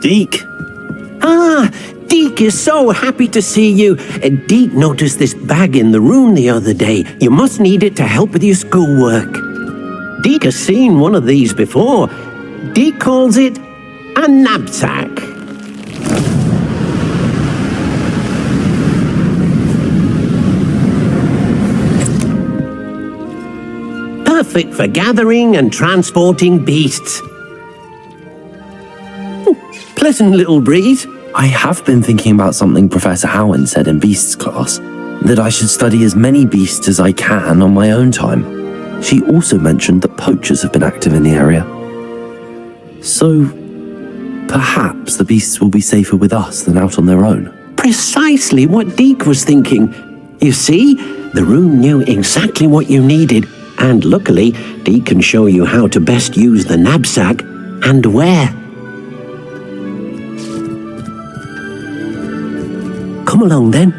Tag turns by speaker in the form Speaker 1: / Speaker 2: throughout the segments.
Speaker 1: Deke.
Speaker 2: Ah, Deke is so happy to see you. Deke noticed this bag in the room the other day. You must need it to help with your schoolwork. Deke has seen one of these before. Deke calls it a Nab-Sack. Perfect for gathering and transporting beasts. Pleasant little breeze.
Speaker 1: I have been thinking about something Professor Howard said in Beasts class, that I should study as many beasts as I can on my own time. She also mentioned that poachers have been active in the area. So, perhaps the beasts will be safer with us than out on their own.
Speaker 2: Precisely what Deke was thinking. You see, the room knew exactly what you needed, and luckily, Deke can show you how to best use the Nab-Sack and where. Come along then.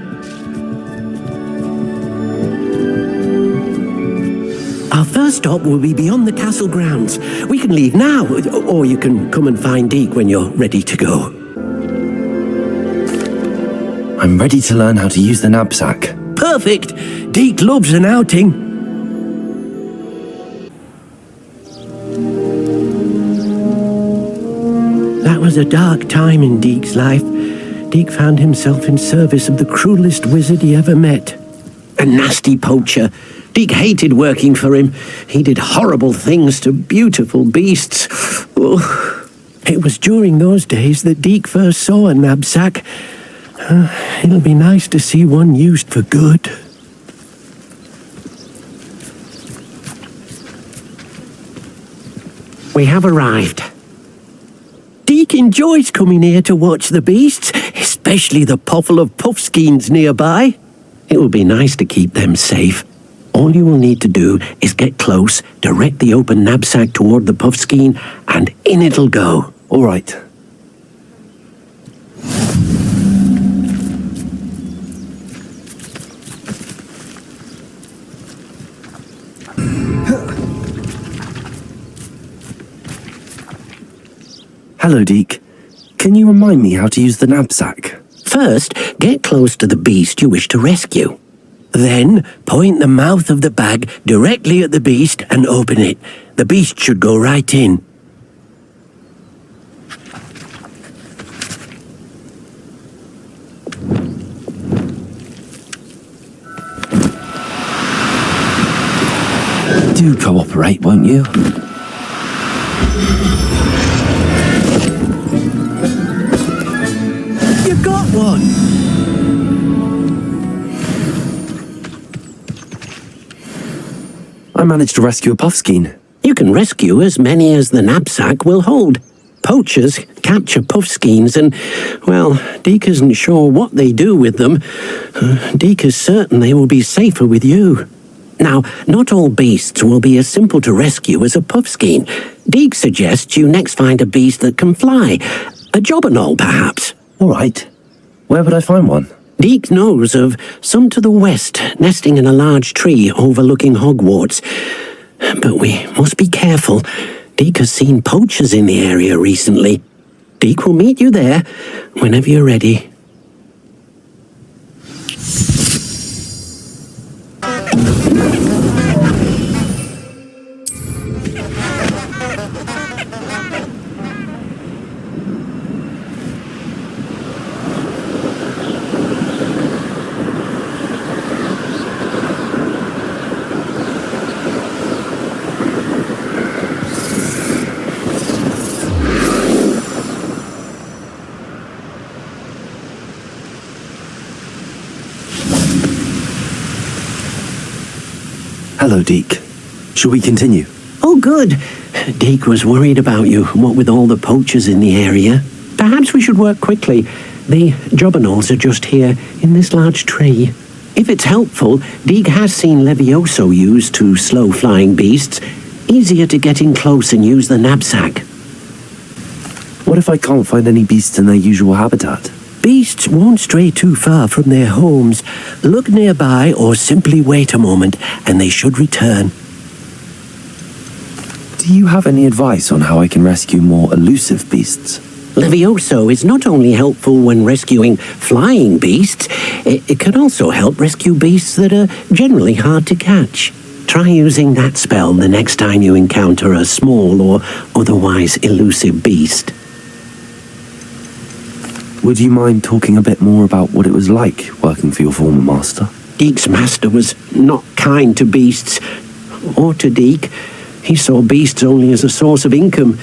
Speaker 2: Our first stop will be beyond the castle grounds. We can leave now, or you can come and find Deke when you're ready to go.
Speaker 1: I'm ready to learn how to use the Nab-Sack.
Speaker 2: Perfect! Deke loves an outing. That was a dark time in Deke's life. Deke found himself in service of the cruelest wizard he ever met. A nasty poacher. Deke hated working for him. He did horrible things to beautiful beasts. Oh. It was during those days that Deke first saw a Nab-Sack. It'll be nice to see one used for good. We have arrived. Deke enjoys coming here to watch the beasts, especially the potful of puffskeins nearby. It will be nice to keep them safe. All you will need to do is get close, direct the open Nab-Sack toward the puffskein, and in it'll go.
Speaker 1: All right. Hello, Deke. Can you remind me how to use the Nab-Sack?
Speaker 2: First, get close to the beast you wish to rescue. Then, point the mouth of the bag directly at the beast and open it. The beast should go right in.
Speaker 1: Do cooperate, won't you?
Speaker 2: You got one!
Speaker 1: I managed to rescue a puffskein.
Speaker 2: You can rescue as many as the Nab-Sack will hold. Poachers capture puffskeins and, well, Deke isn't sure what they do with them. Deke is certain they will be safer with you. Now, not all beasts will be as simple to rescue as a puffskein. Deke suggests you next find a beast that can fly. A jobberknoll, perhaps.
Speaker 1: All right. Where would I find one?
Speaker 2: Deke knows of some to the west, nesting in a large tree overlooking Hogwarts. But we must be careful. Deke has seen poachers in the area recently. Deke will meet you there whenever you're ready.
Speaker 1: Hello, Deke. Shall we continue?
Speaker 2: Oh, good. Deke was worried about you, what with all the poachers in the area. Perhaps we should work quickly. The jobberknolls are just here, in this large tree. If it's helpful, Deke has seen Levioso used to slow flying beasts. Easier to get in close and use the Nab-Sack.
Speaker 1: What if I can't find any beasts in their usual habitat?
Speaker 2: Beasts won't stray too far from their homes. Look nearby or simply wait a moment, and they should return.
Speaker 1: Do you have any advice on how I can rescue more elusive beasts?
Speaker 2: Levioso is not only helpful when rescuing flying beasts, it can also help rescue beasts that are generally hard to catch. Try using that spell the next time you encounter a small or otherwise elusive beast.
Speaker 1: Would you mind talking a bit more about what it was like working for your former master?
Speaker 2: Deek's master was not kind to beasts, or to Deek. He saw beasts only as a source of income,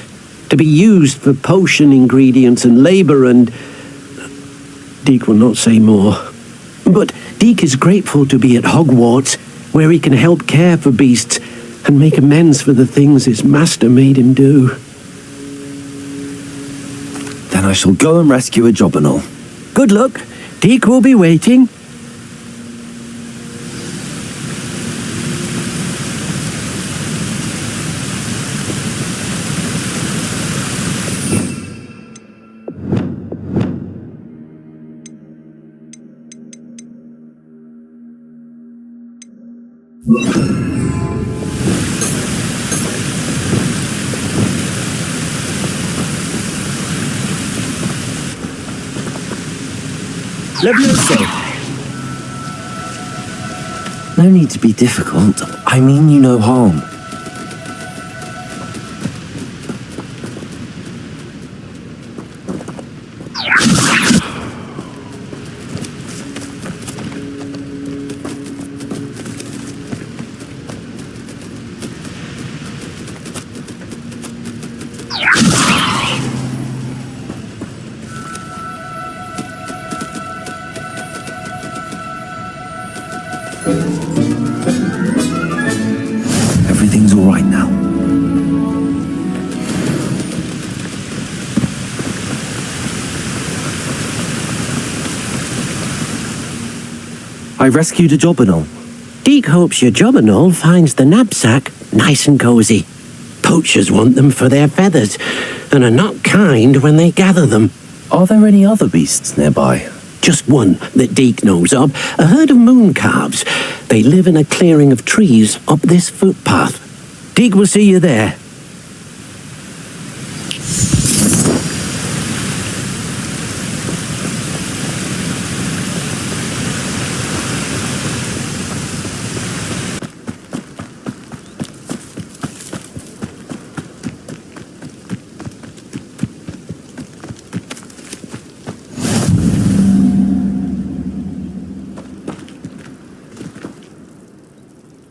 Speaker 2: to be used for potion ingredients and labor, and Deek will not say more. But Deek is grateful to be at Hogwarts, where he can help care for beasts and make amends for the things his master made him do.
Speaker 1: Then I shall go and rescue a Jobberknoll.
Speaker 2: Good luck. Deek will be waiting.
Speaker 1: No need to be difficult. I mean you no harm. Everything's all right now. I rescued a Jobberknoll.
Speaker 2: Deek hopes your Jobberknoll finds the Nab-Sack nice and cozy. Poachers want them for their feathers, and are not kind when they gather them.
Speaker 1: Are there any other beasts nearby?
Speaker 2: Just one that Deek knows of, a herd of moon calves. They live in a clearing of trees up this footpath. Deek will see you there.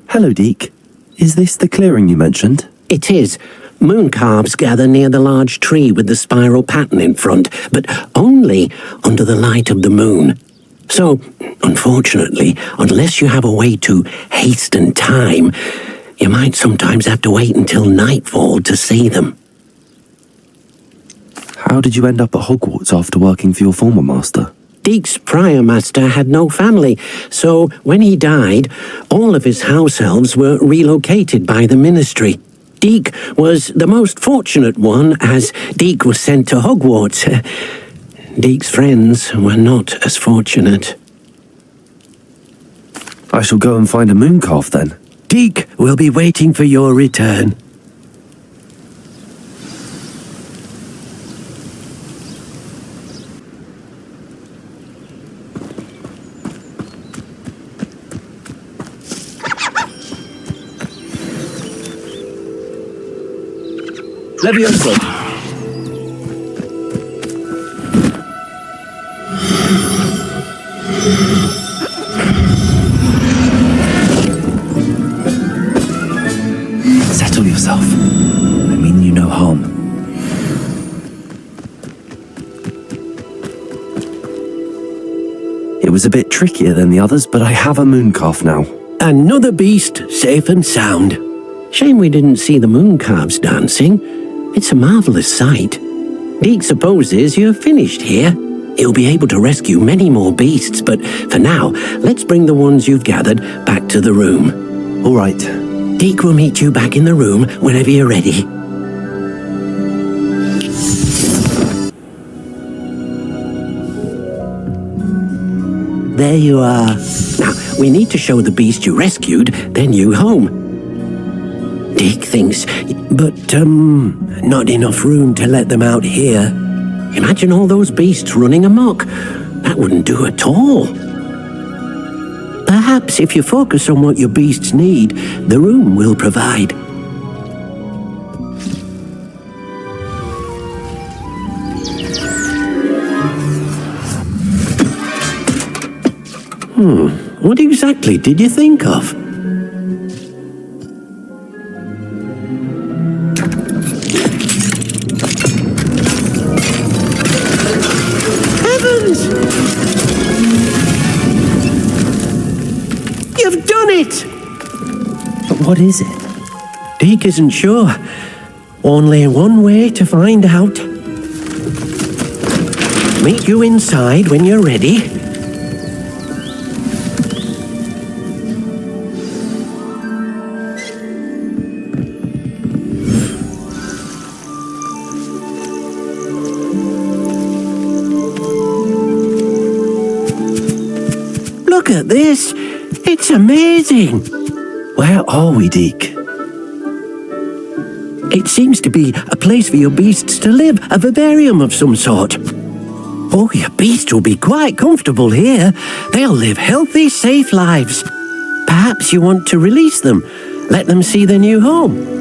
Speaker 1: Hello, Deek. Is this the clearing you mentioned?
Speaker 2: It is. Moon calves gather near the large tree with the spiral pattern in front, but only under the light of the moon. So, unfortunately, unless you have a way to hasten time, you might sometimes have to wait until nightfall to see them.
Speaker 1: How did you end up at Hogwarts after working for your former master?
Speaker 2: Deek's prior master had no family, so when he died, all of his house elves were relocated by the ministry. Deek was the most fortunate one, as Deek was sent to Hogwarts. Deek's friends were not as fortunate.
Speaker 1: I shall go and find a moon calf then.
Speaker 2: Deek will be waiting for your return.
Speaker 1: Levioso. Settle yourself. I mean you no harm. It was a bit trickier than the others, but I have a moon calf now.
Speaker 2: Another beast, safe and sound. Shame we didn't see the moon calves dancing. It's a marvelous sight. Deek supposes you're finished here. He'll be able to rescue many more beasts, but for now, let's bring the ones you've gathered back to the room.
Speaker 1: All right.
Speaker 2: Deek will meet you back in the room whenever you're ready. There you are. Now, we need to show the beast you rescued, then you home. Deek thinks, but, not enough room to let them out here. Imagine all those beasts running amok. That wouldn't do at all. Perhaps if you focus on what your beasts need, the room will provide. What exactly did you think of? Heavens! You've done it!
Speaker 1: But what is it?
Speaker 2: Deke isn't sure. Only one way to find out. Meet you inside when you're ready. Look at this! It's amazing!
Speaker 1: Where are we, Deke?
Speaker 2: It seems to be a place for your beasts to live, a vivarium of some sort. Oh, your beasts will be quite comfortable here. They'll live healthy, safe lives. Perhaps you want to release them, let them see their new home.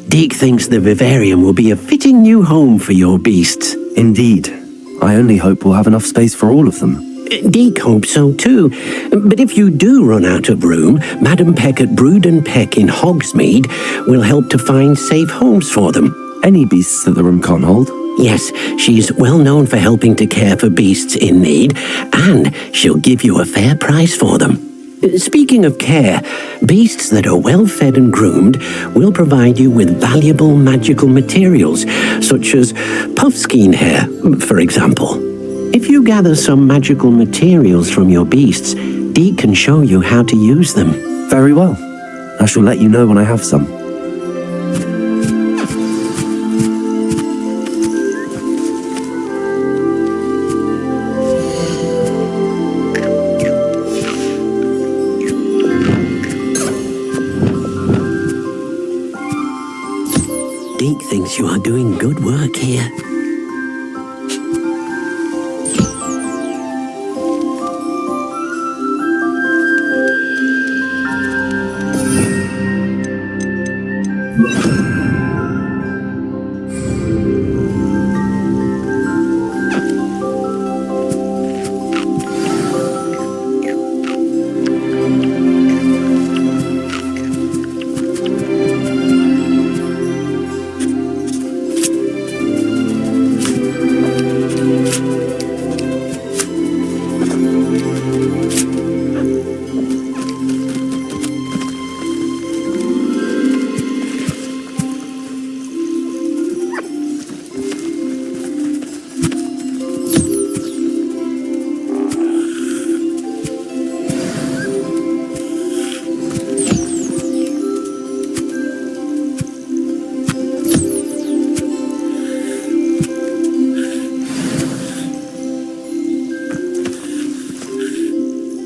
Speaker 2: Deke thinks the vivarium will be a fitting new home for your beasts.
Speaker 1: Indeed. I only hope we'll have enough space for all of them.
Speaker 2: Deke hopes so too. But if you do run out of room, Madam Peck at Brood and Peck in Hogsmeade will help to find safe homes for them.
Speaker 1: Any beasts that the room can't hold?
Speaker 2: Yes, she's well known for helping to care for beasts in need, and she'll give you a fair price for them. Speaking of care, beasts that are well fed and groomed will provide you with valuable magical materials, such as puffskein hair, for example. If you gather some magical materials from your beasts, Deke can show you how to use them.
Speaker 1: Very well. I shall let you know when I have some.
Speaker 2: Deke thinks you are doing good work here.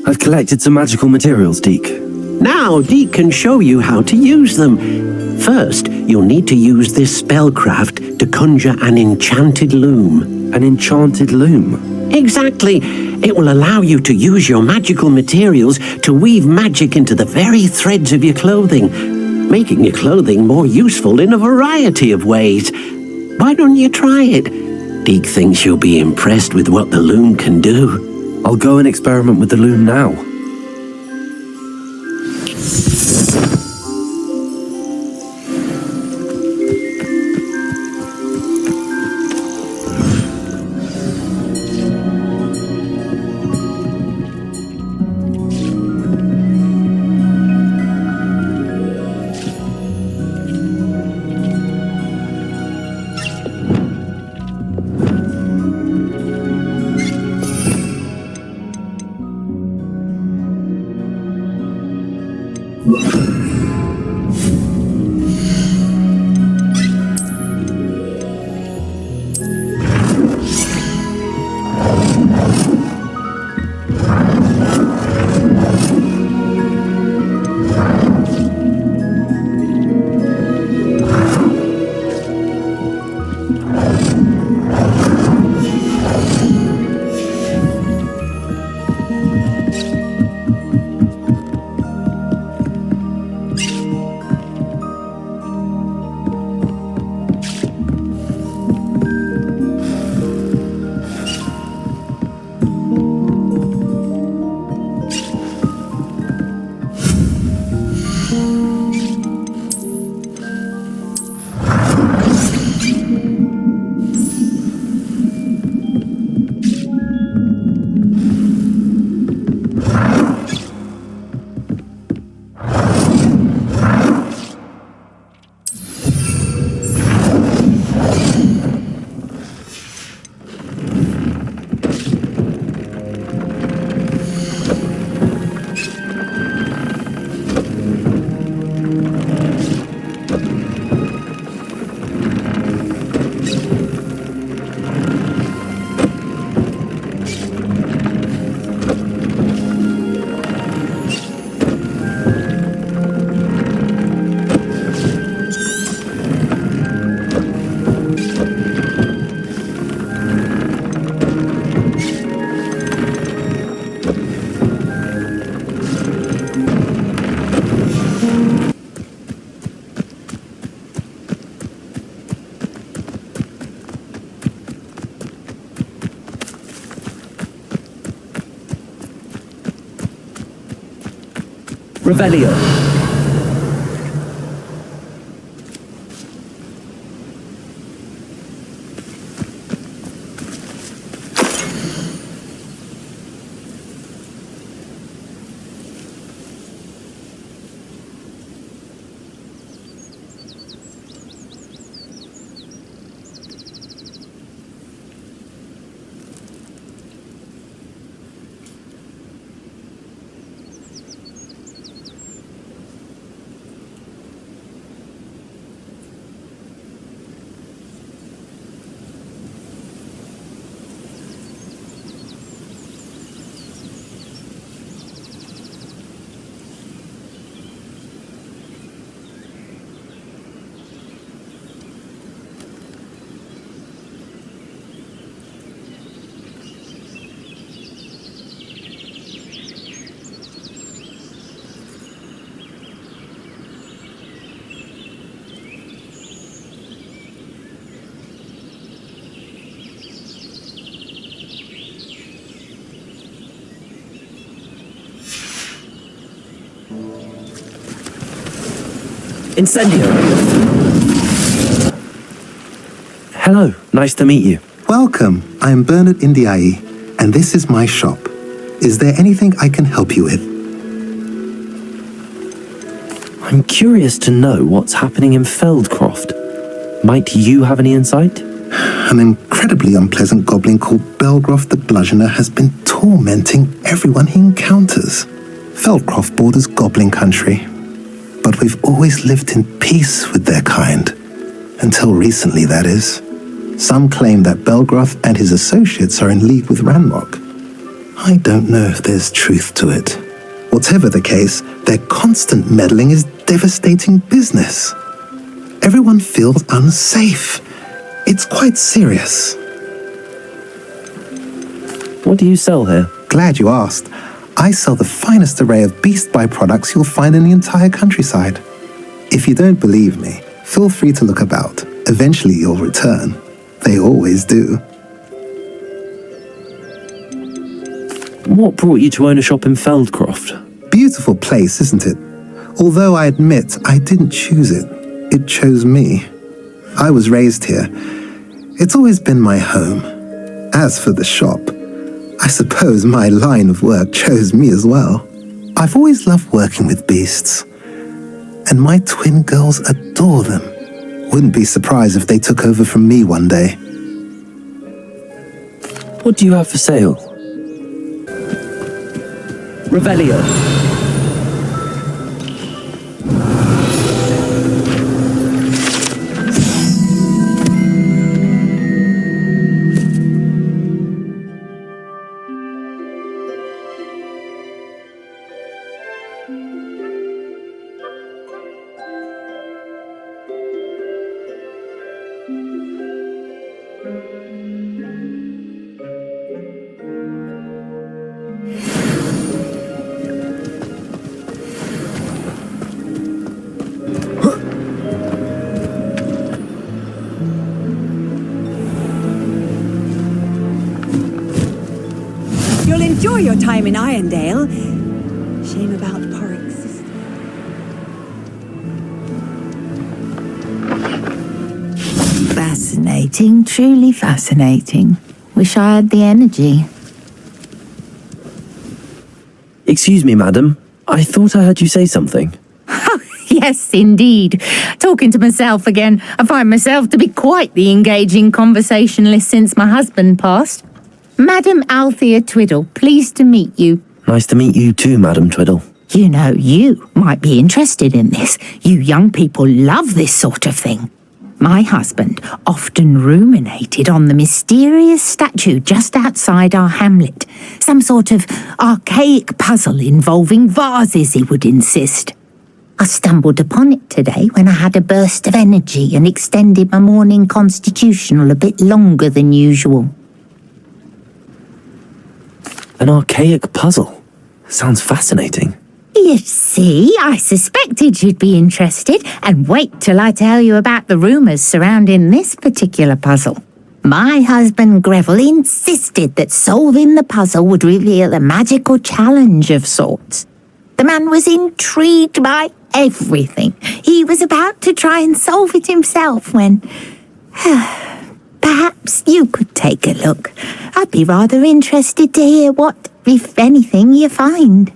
Speaker 1: I've collected some magical materials, Deke.
Speaker 2: Now Deke can show you how to use them. First, you'll need to use this spellcraft to conjure an enchanted loom.
Speaker 1: An enchanted loom?
Speaker 2: Exactly. It will allow you to use your magical materials to weave magic into the very threads of your clothing, making your clothing more useful in a variety of ways. Why don't you try it? Deke thinks you'll be impressed with what the loom can do.
Speaker 1: I'll go and experiment with the loom now.
Speaker 2: Revelio. Incendio.
Speaker 1: Hello, nice to meet you.
Speaker 3: Welcome. I am Bernard Indiai, and this is my shop. Is there anything I can help you with?
Speaker 1: I'm curious to know what's happening in Feldcroft. Might you have any insight?
Speaker 3: An incredibly unpleasant goblin called Belgroth the Bludgeoner has been tormenting everyone he encounters. Feldcroft borders goblin country, but we've always lived in peace with their kind. Until recently, that is. Some claim that Belgroth and his associates are in league with Ranrock. I don't know if there's truth to it. Whatever the case, their constant meddling is devastating business. Everyone feels unsafe. It's quite serious.
Speaker 1: What do you sell here?
Speaker 3: Glad you asked. I sell the finest array of beast byproducts you'll find in the entire countryside. If you don't believe me, feel free to look about. Eventually you'll return. They always do.
Speaker 1: What brought you to own a shop in Feldcroft?
Speaker 3: Beautiful place, isn't it? Although I admit I didn't choose it. It chose me. I was raised here. It's always been my home. As for the shop, I suppose my line of work chose me as well. I've always loved working with beasts, and my twin girls adore them. Wouldn't be surprised if they took over from me one day.
Speaker 1: What do you have for sale?
Speaker 2: Revelio.
Speaker 4: Enjoy your time in Irondale. Shame about Porrick's sister.
Speaker 5: Fascinating, truly fascinating. Wish I had the energy.
Speaker 1: Excuse me, madam. I thought I heard you say something.
Speaker 5: Yes, indeed. Talking to myself again. I find myself to be quite the engaging conversationalist since my husband passed. Madam Althea Twiddle, pleased to meet you.
Speaker 1: Nice to meet you too, Madam Twiddle.
Speaker 5: You know, you might be interested in this. You young people love this sort of thing. My husband often ruminated on the mysterious statue just outside our hamlet. Some sort of archaic puzzle involving vases, he would insist. I stumbled upon it today when I had a burst of energy and extended my morning constitutional a bit longer than usual.
Speaker 1: An archaic puzzle. Sounds fascinating.
Speaker 5: You see, I suspected you'd be interested, and wait till I tell you about the rumours surrounding this particular puzzle. My husband Greville insisted that solving the puzzle would reveal a magical challenge of sorts. The man was intrigued by everything. He was about to try and solve it himself when... Perhaps you could take a look. I'd be rather interested to hear what, if anything, you find.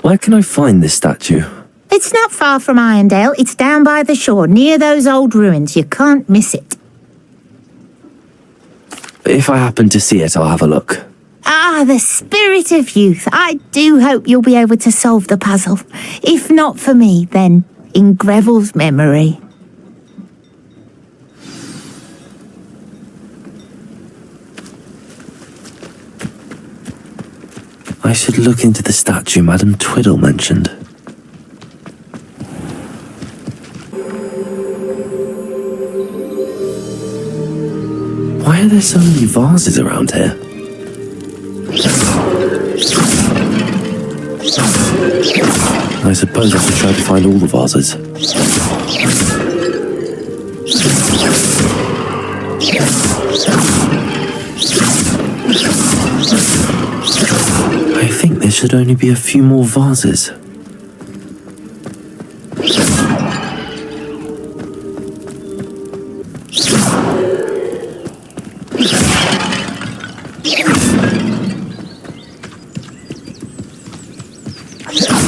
Speaker 1: Where can I find this statue?
Speaker 5: It's not far from Irondale. It's down by the shore, near those old ruins. You can't miss it.
Speaker 1: If I happen to see it, I'll have a look.
Speaker 5: Ah, the spirit of youth. I do hope you'll be able to solve the puzzle. If not for me, then in Greville's memory.
Speaker 1: I should look into the statue Madam Twiddle mentioned. Why are there so many vases around here? I suppose I should try to find all the vases. I think there should only be a few more vases.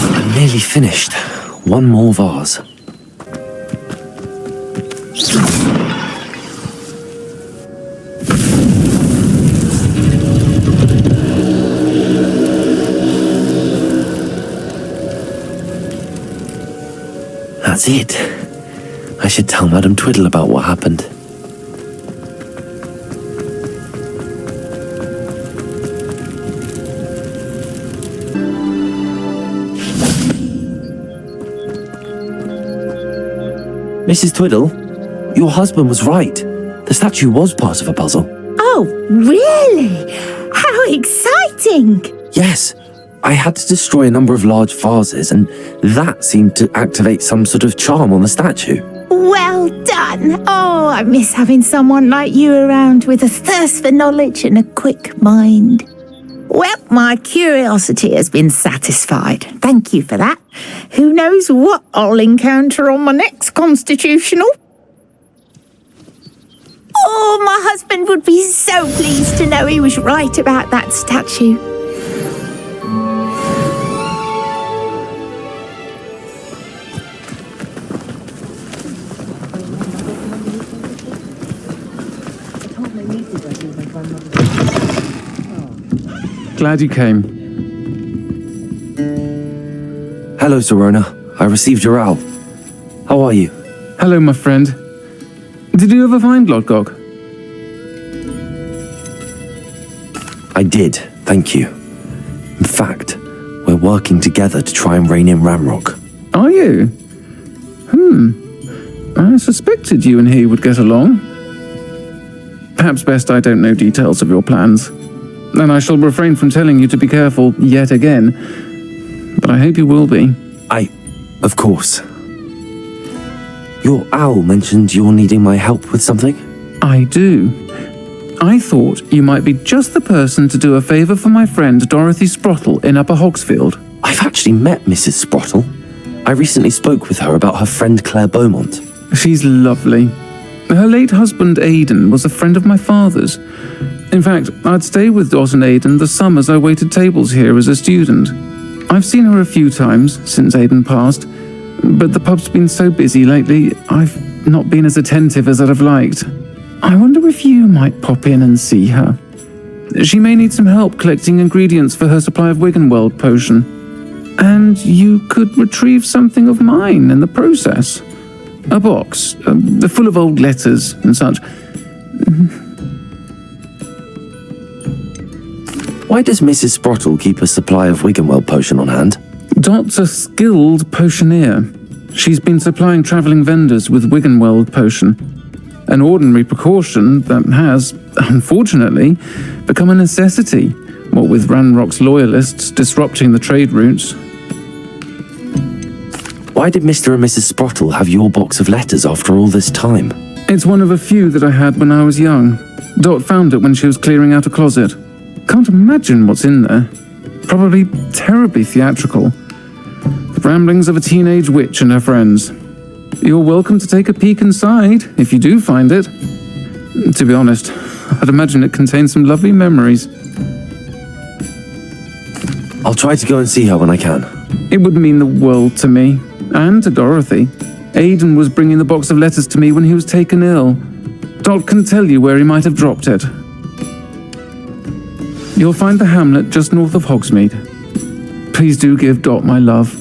Speaker 1: I'm nearly finished. One more vase. That's it. I should tell Madam Twiddle about what happened. Mrs. Twiddle, your husband was right. The statue was part of a puzzle.
Speaker 5: Oh, really? How exciting!
Speaker 1: Yes, I had to destroy a number of large vases, and that seemed to activate some sort of charm on the statue.
Speaker 5: Well done! Oh, I miss having someone like you around with a thirst for knowledge and a quick mind. Well, my curiosity has been satisfied. Thank you for that. Who knows what I'll encounter on my next constitutional? Oh, my husband would be so pleased to know he was right about that statue.
Speaker 6: Glad you came.
Speaker 1: Hello, Serona. I received your owl. How are you?
Speaker 6: Hello, my friend. Did you ever find Lodgok?
Speaker 1: I did, thank you. In fact, we're working together to try and rein in Ramrock.
Speaker 6: Are you? I suspected you and he would get along. Perhaps best I don't know details of your plans. And I shall refrain from telling you to be careful yet again. But I hope you will be.
Speaker 1: Of course. Your owl mentioned you're needing my help with something?
Speaker 6: I do. I thought you might be just the person to do a favour for my friend Dorothy Sprottle in Upper Hogsfield.
Speaker 1: I've actually met Mrs. Sprottle. I recently spoke with her about her friend Claire Beaumont.
Speaker 6: She's lovely. Her late husband Aidan was a friend of my father's. In fact, I'd stay with Dot and Aidan the summers I waited tables here as a student. I've seen her a few times since Aidan passed, but the pub's been so busy lately, I've not been as attentive as I'd have liked. I wonder if you might pop in and see her. She may need some help collecting ingredients for her supply of Wiggenweld potion. And you could retrieve something of mine in the process. A box, full of old letters and such.
Speaker 1: Why does Mrs. Sprottle keep a supply of Wiggenweld potion on hand?
Speaker 6: Dot's a skilled potioneer. She's been supplying travelling vendors with Wiggenweld potion. An ordinary precaution that has, unfortunately, become a necessity, what with Ranrock's loyalists disrupting the trade routes.
Speaker 1: Why did Mr. and Mrs. Sprottle have your box of letters after all this time?
Speaker 6: It's one of a few that I had when I was young. Dot found it when she was clearing out a closet. Can't imagine what's in there. Probably terribly theatrical. The ramblings of a teenage witch and her friends. You're welcome to take a peek inside, if you do find it. To be honest, I'd imagine it contains some lovely memories.
Speaker 1: I'll try to go and see her when I can.
Speaker 6: It would mean the world to me, and to Dorothy. Aidan was bringing the box of letters to me when he was taken ill. Dot can tell you where he might have dropped it. You'll find the hamlet just north of Hogsmeade. Please do give Dot my love.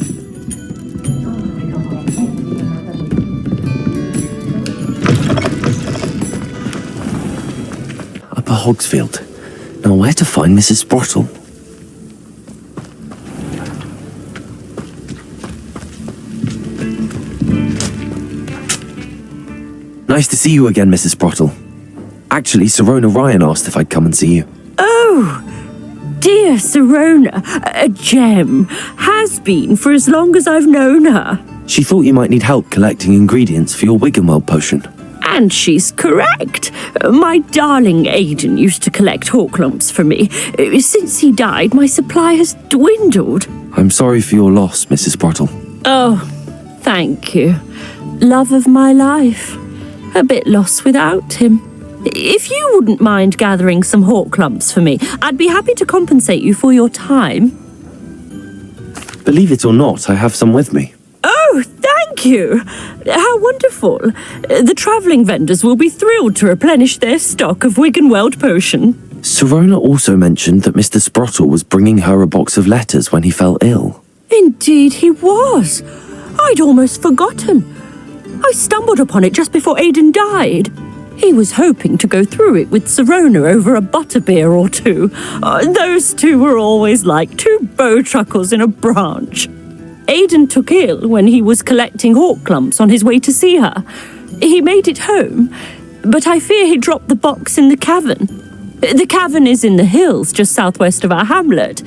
Speaker 1: Upper Hogsfield. Now where to find Mrs. Sprottle? Nice to see you again, Mrs. Sprottle. Actually, Sirona Ryan asked if I'd come and see you.
Speaker 7: Oh, dear Sirona, a gem. Has been for as long as I've known her.
Speaker 1: She thought you might need help collecting ingredients for your Wiggenweld potion.
Speaker 7: And she's correct. My darling Aidan used to collect hawk lumps for me. Since he died, my supply has dwindled.
Speaker 1: I'm sorry for your loss, Mrs. Sprottle.
Speaker 7: Oh, thank you. Love of my life. A bit lost without him. If you wouldn't mind gathering some hawk lumps for me, I'd be happy to compensate you for your time.
Speaker 1: Believe it or not, I have some with me.
Speaker 7: Oh, thank you. How wonderful. The travelling vendors will be thrilled to replenish their stock of Wiggenweld potion.
Speaker 1: Sirona also mentioned that Mr. Sprottle was bringing her a box of letters when he fell ill.
Speaker 7: Indeed he was. I'd almost forgotten. I stumbled upon it just before Aidan died. He was hoping to go through it with Sirona over a butterbeer or two. Those two were always like two bowtruckles in a branch. Aidan took ill when he was collecting hawk lumps on his way to see her. He made it home, but I fear he dropped the box in the cavern. The cavern is in the hills just southwest of our hamlet.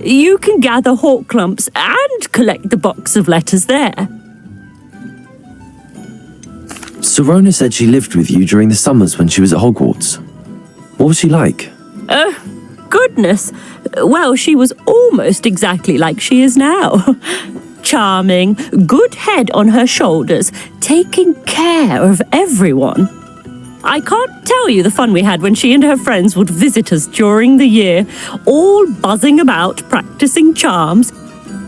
Speaker 7: You can gather hawk lumps and collect the box of letters there.
Speaker 1: Sirona said she lived with you during the summers when she was at Hogwarts. What was she like?
Speaker 7: Goodness. Well, she was almost exactly like she is now. Charming, good head on her shoulders, taking care of everyone. I can't tell you the fun we had when she and her friends would visit us during the year, all buzzing about, practicing charms.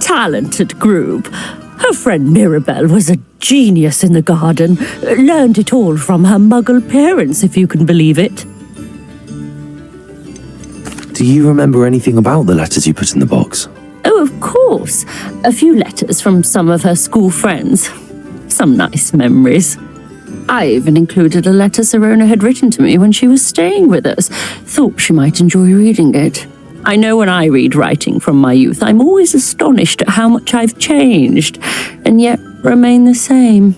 Speaker 7: Talented group. Her friend Mirabelle was a genius in the garden. Learned it all from her muggle parents, if you can believe it.
Speaker 1: Do you remember anything about the letters you put in the box?
Speaker 7: Oh, of course. A few letters from some of her school friends. Some nice memories. I even included a letter Sirona had written to me when she was staying with us. Thought she might enjoy reading it. I know when I read writing from my youth, I'm always astonished at how much I've changed, and yet remain the same.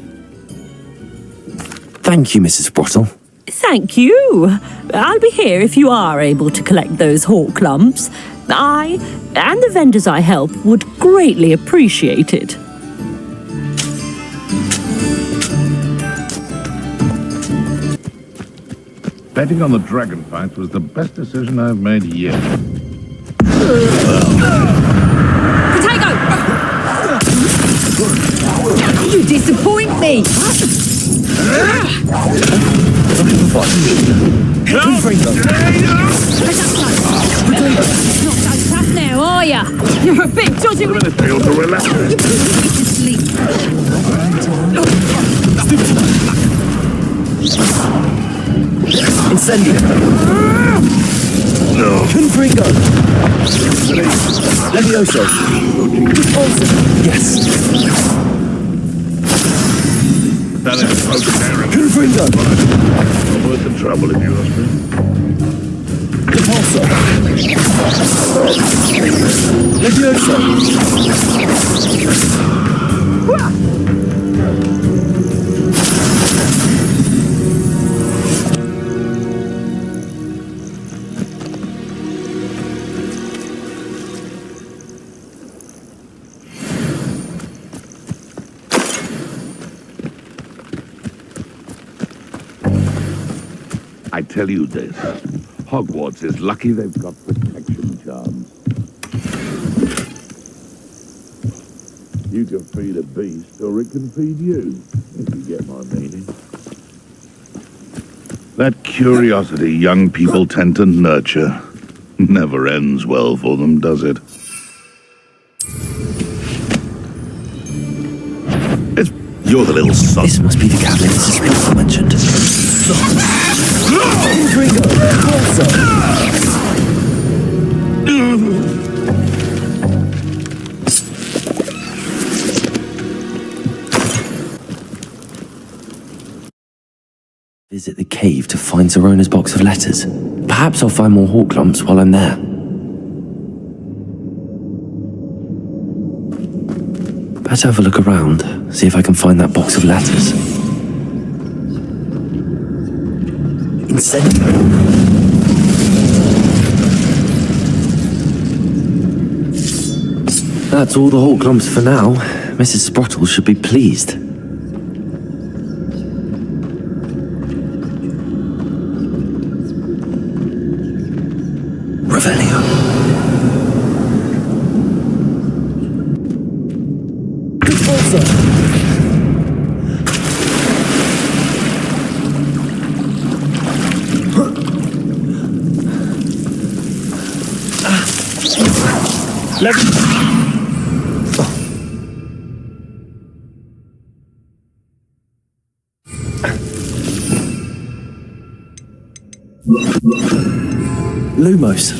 Speaker 1: Thank you, Mrs. Sprottle.
Speaker 7: Thank you. I'll be here if you are able to collect those hawk lumps. I, and the vendors I help, would greatly appreciate it.
Speaker 8: Betting on the dragon fight was the best decision I've made yet.
Speaker 7: Potato! You disappoint me! Not so tough now, are ya? You're a bit dodgy with
Speaker 8: Feel to relax.
Speaker 7: sleep.
Speaker 1: Incendio. Confringo. Levioso. Yes.
Speaker 8: That is poke
Speaker 1: Confringo.
Speaker 8: Not worth the trouble if you ask me.
Speaker 1: Repulsor. Levioso.
Speaker 8: I tell you this, Hogwarts is lucky they've got protection charms. You can feed a beast, or it can feed you, if you get my meaning. That curiosity young people tend to nurture never ends well for them, does it? You're the little son.
Speaker 1: This must be the cabin Mrs. Spittle mentioned. Visit the cave to find Zerona's box of letters. Perhaps I'll find more hawk lumps while I'm there. Better have a look around, see if I can find that box of letters. Incendio. That's all the hawk lumps for now. Mrs. Sprottle should be pleased. Revelio. Lumos.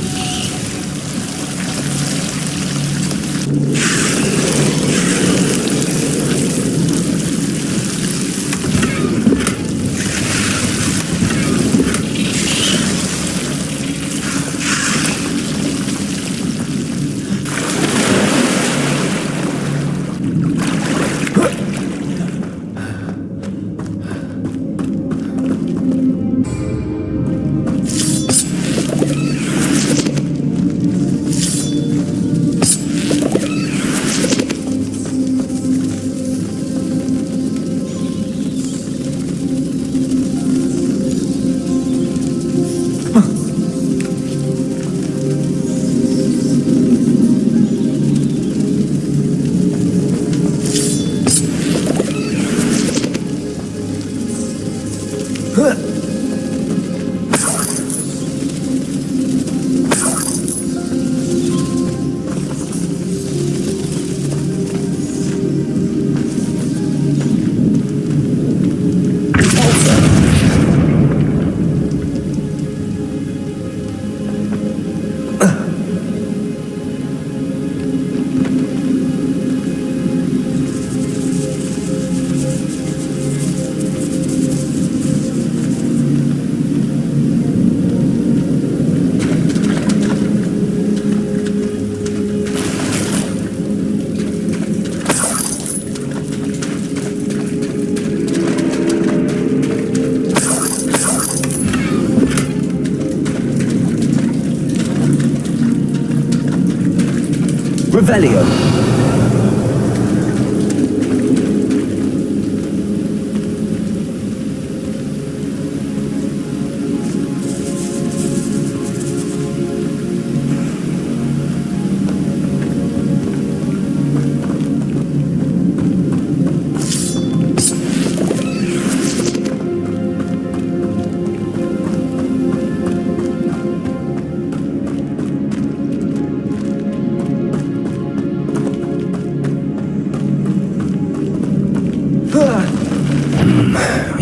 Speaker 1: Revelio.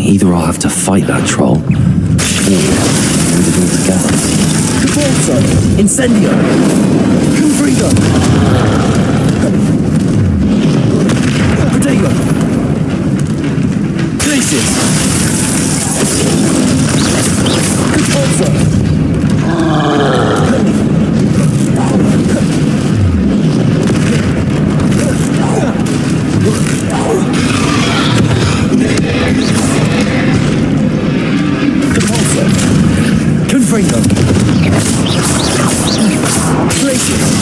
Speaker 1: Either I'll have to fight that troll, or end it all together.
Speaker 2: Forza! Incendio! Confringo! Protego! Glacius! Forza! Confringo! Glacius!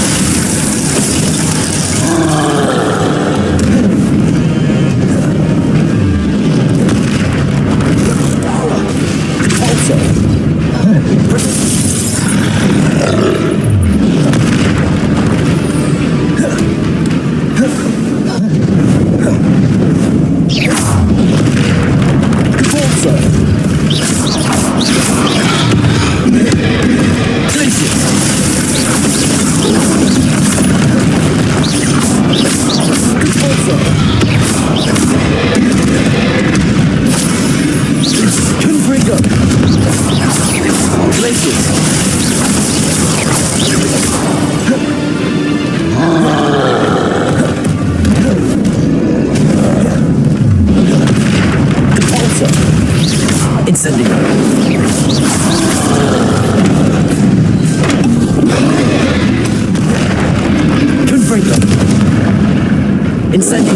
Speaker 2: Incendio!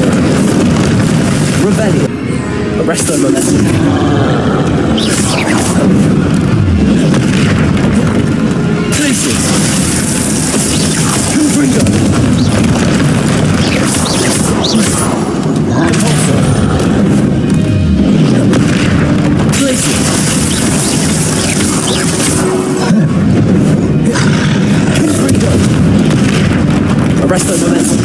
Speaker 2: Rebellion! Arresto momentum! Glacius! Confringo! Compulsor! Glacius! Confringo! Arresto momentum!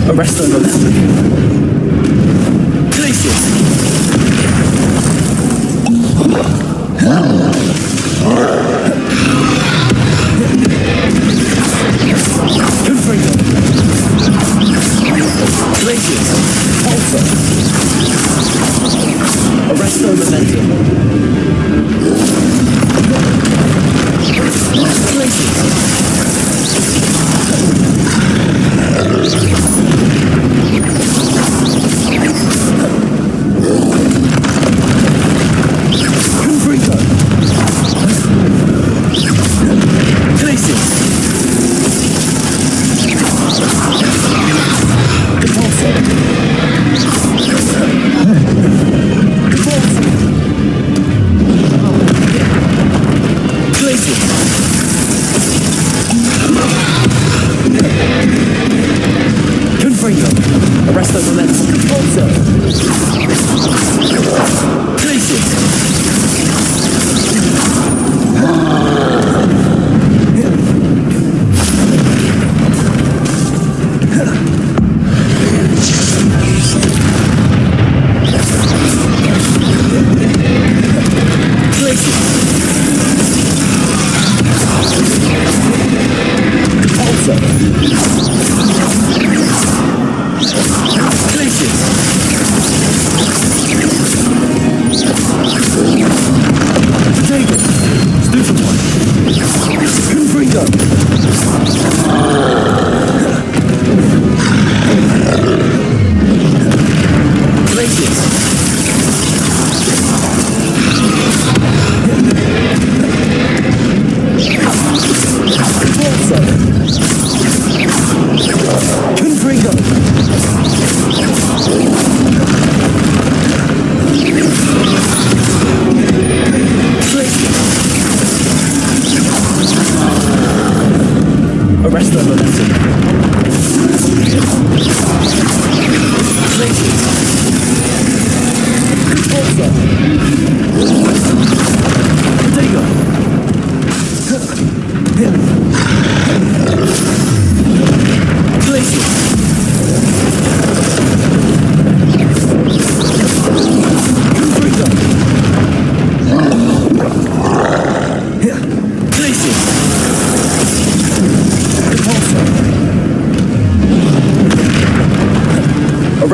Speaker 2: Arresto momentum. Glacius! Confringo! Glacius! Pulsar! Arresto momentum. Glacius! Arresto momentum. Also. Glacius.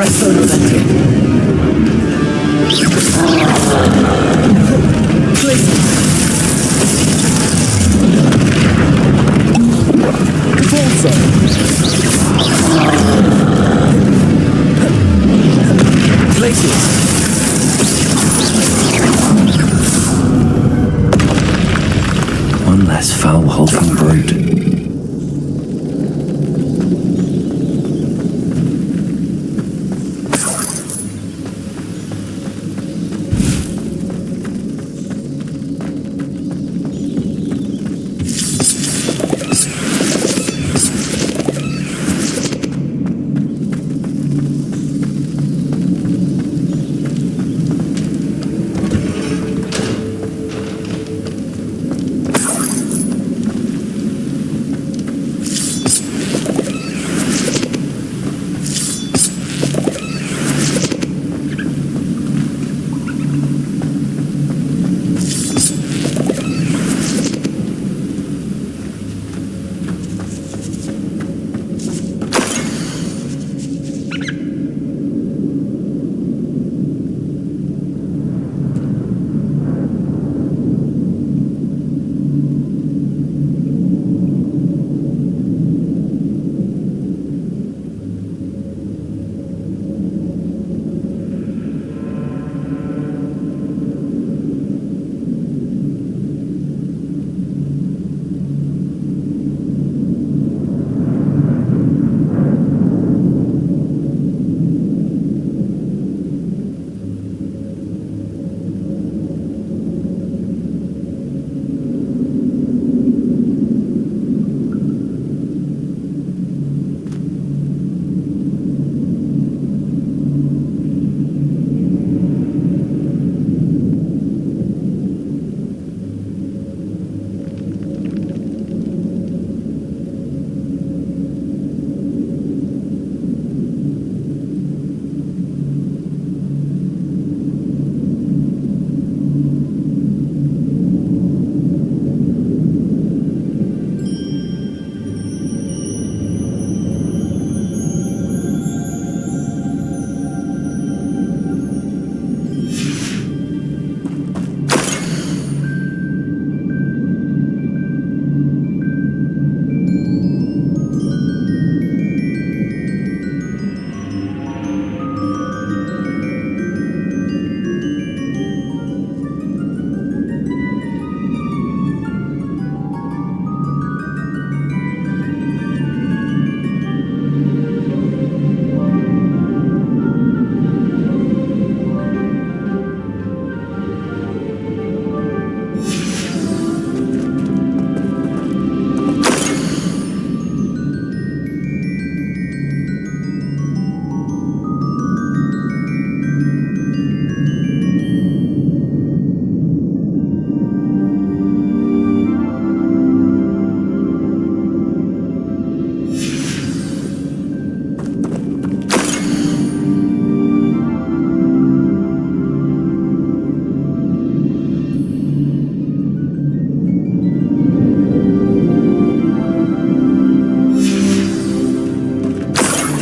Speaker 2: Press the button.
Speaker 1: One less foul-hulking brute.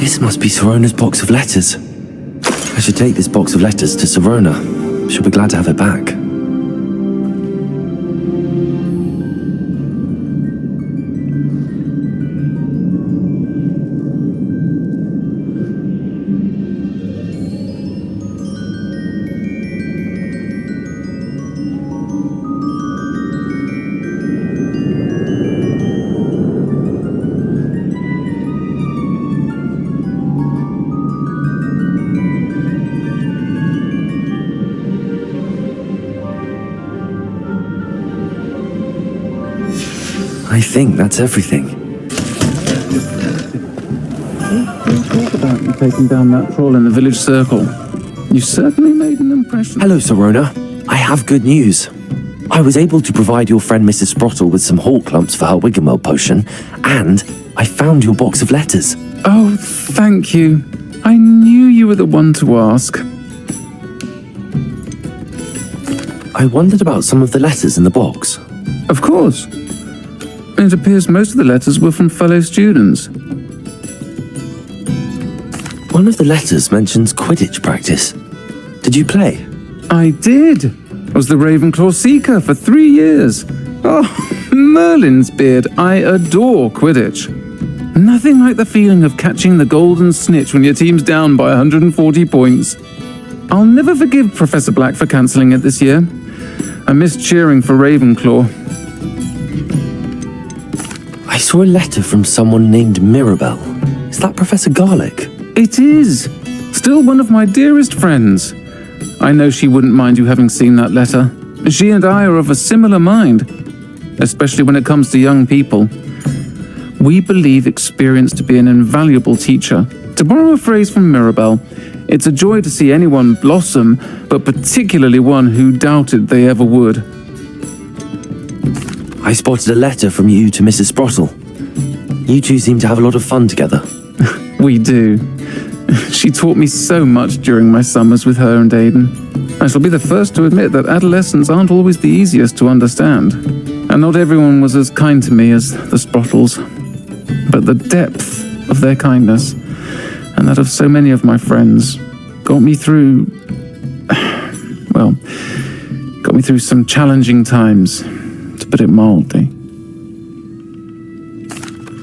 Speaker 1: This must be Sirona's box of letters. I should take this box of letters to Sirona. She'll be glad to have it back. I think that's everything.
Speaker 6: Talk about you taking down that troll in the village circle. You certainly made an impression.
Speaker 1: Hello, Sirona. I have good news. I was able to provide your friend Mrs. Sprottle with some hawk clumps for her Wiggenwell potion, and I found your box of letters.
Speaker 6: Oh, thank you. I knew you were the one to ask.
Speaker 1: I wondered about some of the letters in the box.
Speaker 6: Of course. It appears most of the letters were from fellow students.
Speaker 1: One of the letters mentions Quidditch practice. Did you play?
Speaker 6: I did. I was the Ravenclaw Seeker for 3 years. Oh, Merlin's beard. I adore Quidditch. Nothing like the feeling of catching the golden snitch when your team's down by 140 points. I'll never forgive Professor Black for cancelling it this year. I missed cheering for Ravenclaw.
Speaker 1: I saw a letter from someone named Mirabelle. Is that Professor Garlick?
Speaker 6: It is. Still one of my dearest friends. I know she wouldn't mind you having seen that letter. She and I are of a similar mind, especially when it comes to young people. We believe experience to be an invaluable teacher. To borrow a phrase from Mirabelle, it's a joy to see anyone blossom, but particularly one who doubted they ever would.
Speaker 1: I spotted a letter from you to Mrs. Sprottle. You two seem to have a lot of fun together.
Speaker 6: We do. She taught me so much during my summers with her and Aidan. I shall be the first to admit that adolescents aren't always the easiest to understand. And not everyone was as kind to me as the Sprottles. But the depth of their kindness, and that of so many of my friends, got me through some challenging times, to put it mildly.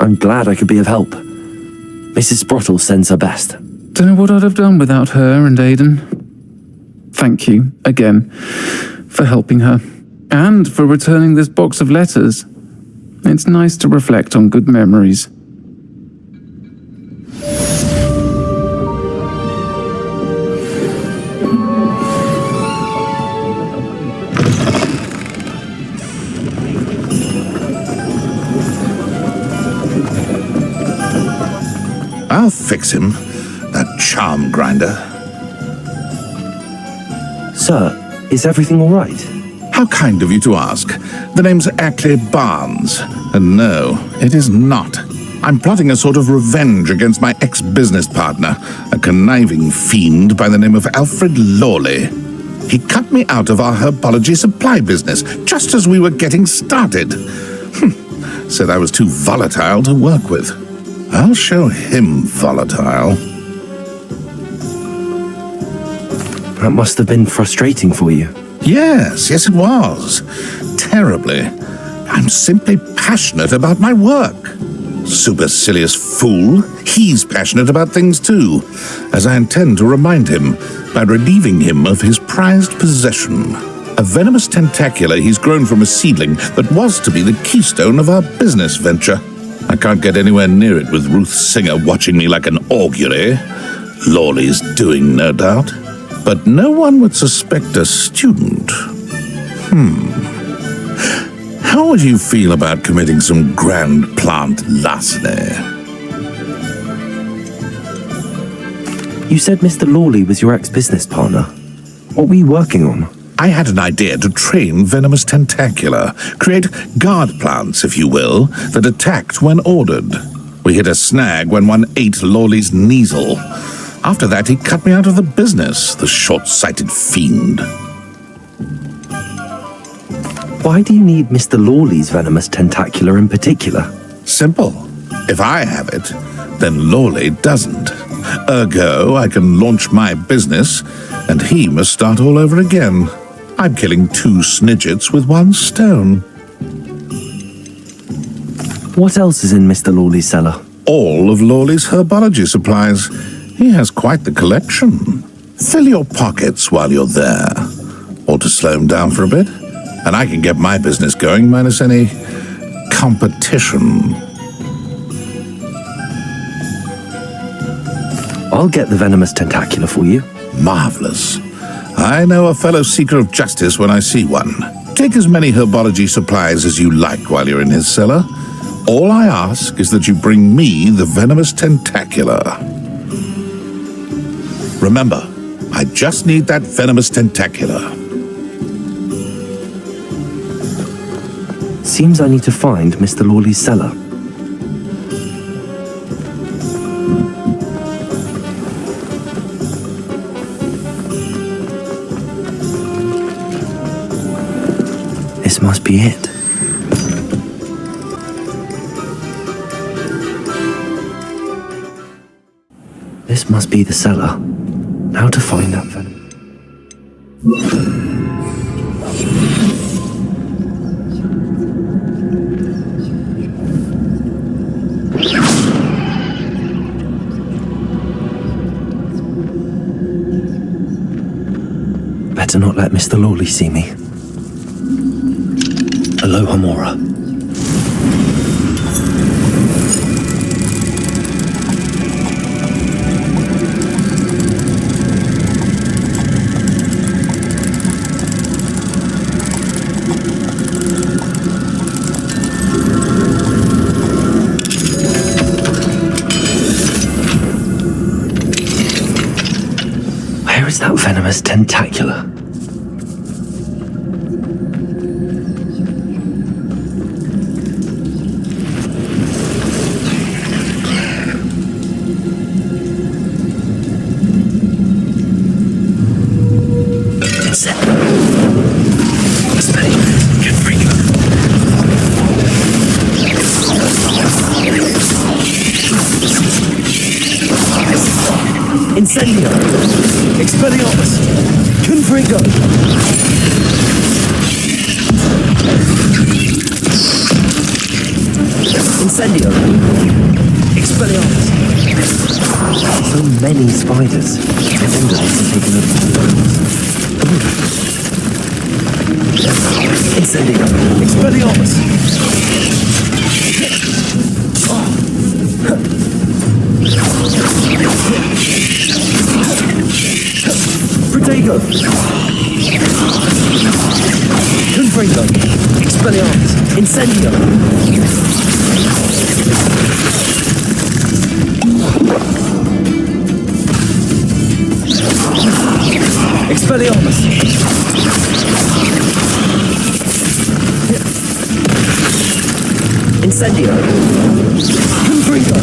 Speaker 1: I'm glad I could be of help. Mrs. Sprottle sends her best.
Speaker 6: Don't know what I'd have done without her and Aidan. Thank you, again, for helping her, and for returning this box of letters. It's nice to reflect on good memories.
Speaker 8: I'll fix him, that charm grinder.
Speaker 1: Sir, is everything all right?
Speaker 8: How kind of you to ask. The name's Ackley Barnes, and no, it is not. I'm plotting a sort of revenge against my ex-business partner, a conniving fiend by the name of Alfred Lawley. He cut me out of our herbology supply business just as we were getting started. Said I was too volatile to work with. I'll show him volatile.
Speaker 1: That must have been frustrating for you.
Speaker 8: Yes, it was. Terribly. I'm simply passionate about my work. Supercilious fool. He's passionate about things too, as I intend to remind him by relieving him of his prized possession. A venomous tentacula he's grown from a seedling that was to be the keystone of our business venture. I can't get anywhere near it with Ruth Singer watching me like an augury. Lawley's doing, no doubt. But no one would suspect a student. How would you feel about committing some grand plant larceny?
Speaker 1: You said Mr. Lawley was your ex-business partner. What were you working on?
Speaker 8: I had an idea to train venomous tentacula, create guard plants, if you will, that attacked when ordered. We hit a snag when one ate Lawley's Kneasel. After that, he cut me out of the business, the short-sighted fiend.
Speaker 1: Why do you need Mr. Lawley's venomous tentacula in particular?
Speaker 8: Simple. If I have it, then Lawley doesn't. Ergo, I can launch my business, and he must start all over again. I'm killing 2 snidgets with 1 stone.
Speaker 1: What else is in Mr. Lawley's cellar?
Speaker 8: All of Lawley's herbology supplies. He has quite the collection. Fill your pockets while you're there. Or to slow him down for a bit, and I can get my business going minus any competition.
Speaker 1: I'll get the venomous tentacula for you.
Speaker 8: Marvelous. I know a fellow seeker of justice when I see one. Take as many herbology supplies as you like while you're in his cellar. All I ask is that you bring me the venomous tentacula. Remember, I just need that venomous tentacula.
Speaker 1: Seems I need to find Mr. Lawley's cellar. This must be it. This must be the cellar. Now to find that venom. Better not let Mr. Lawley see me. Aloha Mora. Where is that venomous tentacula? Incendio! Expelliarmus! Confringo! Incendio! Expelliarmus! So many spiders. I wonder if they've taken over. Incendio! Expelliarmus! Protego! Confringo! Expelliarmus! Incendio! Expelliarmus! Incendio! Confringo!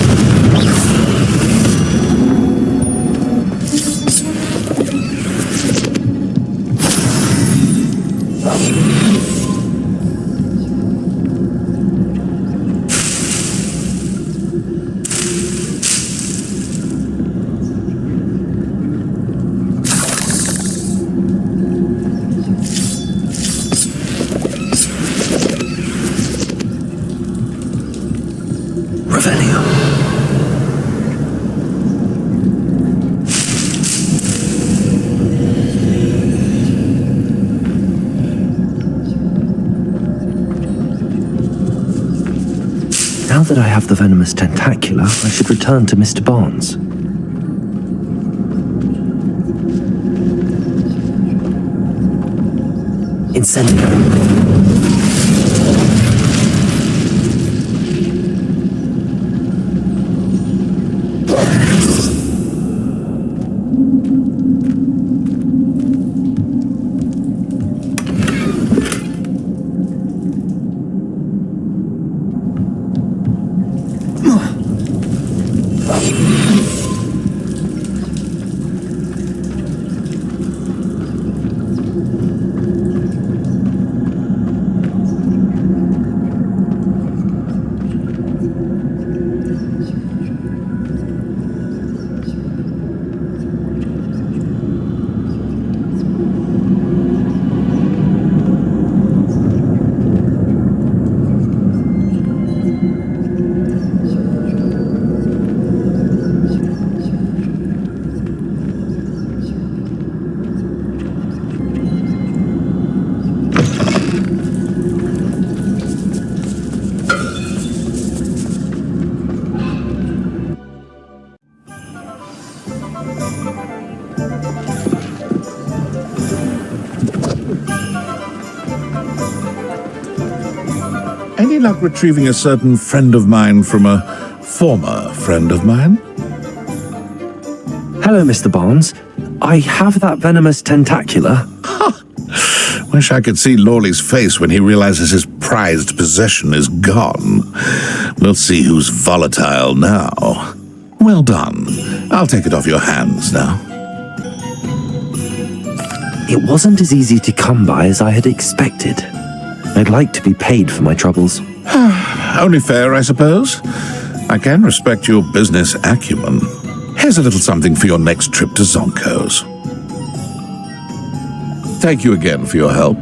Speaker 1: Now that I have the venomous tentacula, I should return to Mr. Barnes. Incendio.
Speaker 8: Any luck retrieving a certain friend of mine from a former friend of mine?
Speaker 1: Hello, Mr. Barnes. I have that venomous tentacula.
Speaker 8: Wish I could see Lawley's face when he realizes his prized possession is gone. We'll see who's volatile now. Well done. I'll take it off your hands now.
Speaker 1: It wasn't as easy to come by as I had expected. I'd like to be paid for my troubles.
Speaker 8: Only fair, I suppose. I can respect your business acumen. Here's a little something for your next trip to Zonko's. Thank you again for your help.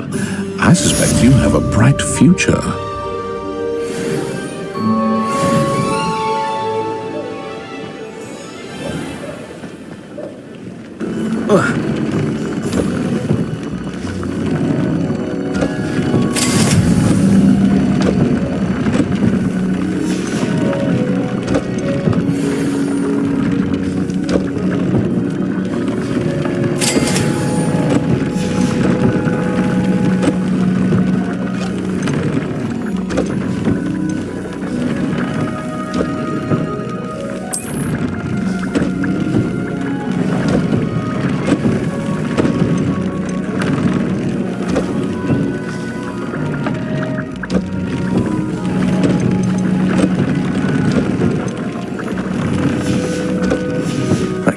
Speaker 8: I suspect you have a bright future.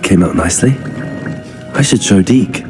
Speaker 1: Came out nicely. I should show Deke.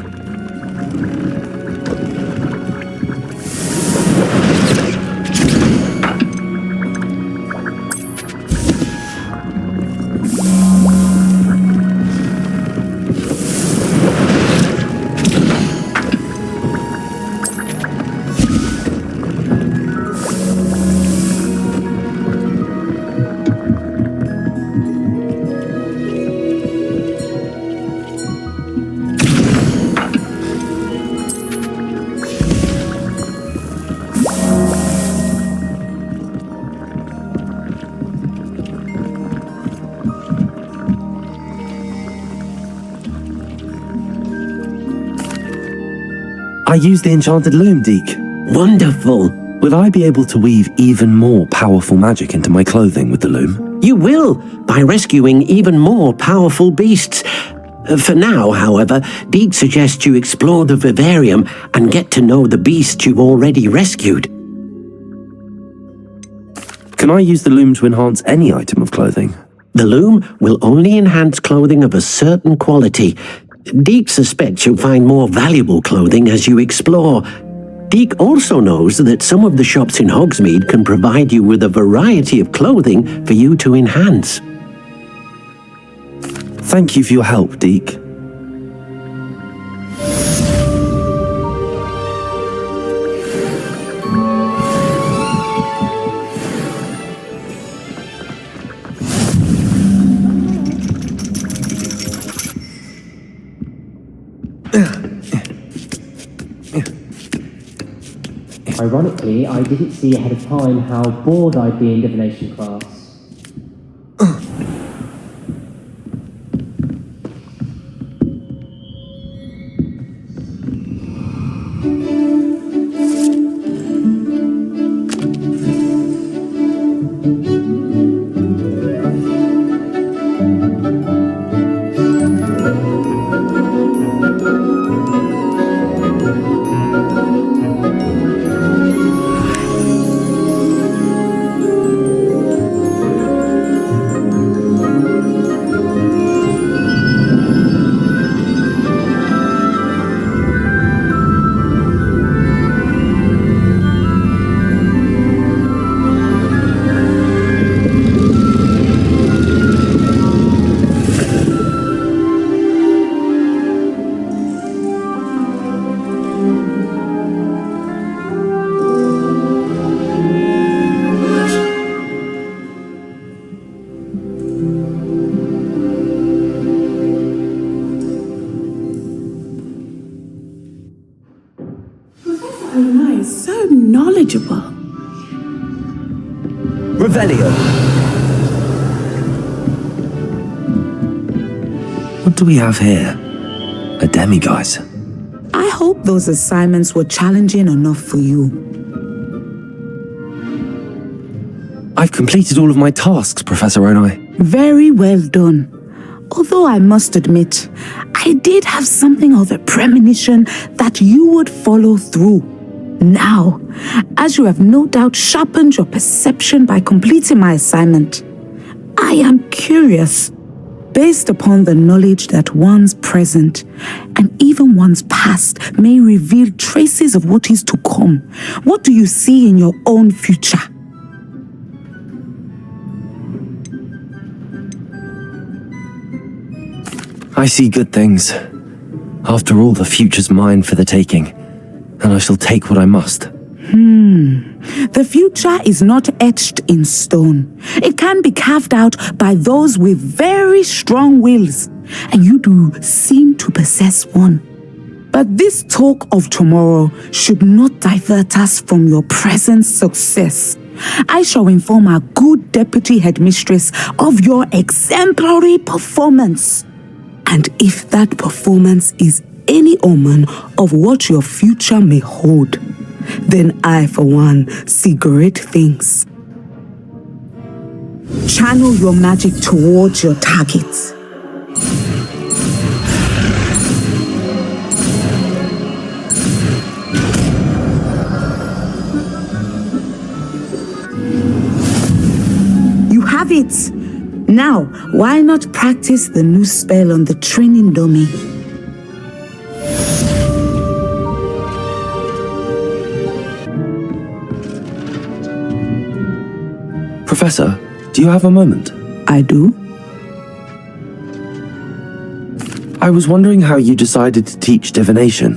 Speaker 1: I used the enchanted loom, Deke.
Speaker 2: Wonderful.
Speaker 1: Will I be able to weave even more powerful magic into my clothing with the loom?
Speaker 2: You will, by rescuing even more powerful beasts. For now, however, Deke suggests you explore the vivarium and get to know the beasts you've already rescued.
Speaker 1: Can I use the loom to enhance any item of clothing?
Speaker 2: The loom will only enhance clothing of a certain quality. Deke suspects you'll find more valuable clothing as you explore. Deke also knows that some of the shops in Hogsmeade can provide you with a variety of clothing for you to enhance.
Speaker 1: Thank you for your help, Deke.
Speaker 9: Ironically, I didn't see ahead of time how bored I'd be in Divination Class.
Speaker 10: So knowledgeable.
Speaker 1: Revelio. What do we have here? A demiguise.
Speaker 10: I hope those assignments were challenging enough for you.
Speaker 1: I've completed all of my tasks, Professor Onai.
Speaker 10: Very well done. Although I must admit, I did have something of a premonition that you would follow through. Now, as you have no doubt sharpened your perception by completing my assignment, I am curious, based upon the knowledge that one's present and even one's past may reveal traces of what is to come. What do you see in your own future?
Speaker 1: I see good things. After all, the future's mine for the taking, and I shall take what I must.
Speaker 10: The future is not etched in stone. It can be carved out by those with very strong wills, and you do seem to possess one. But this talk of tomorrow should not divert us from your present success. I shall inform our good deputy headmistress of your exemplary performance. And if that performance is any omen of what your future may hold, then I, for one, see great things. Channel your magic towards your targets. You have it! Now, why not practice the new spell on the training dummy?
Speaker 1: Professor, do you have a moment?
Speaker 10: I do.
Speaker 1: I was wondering how you decided to teach divination.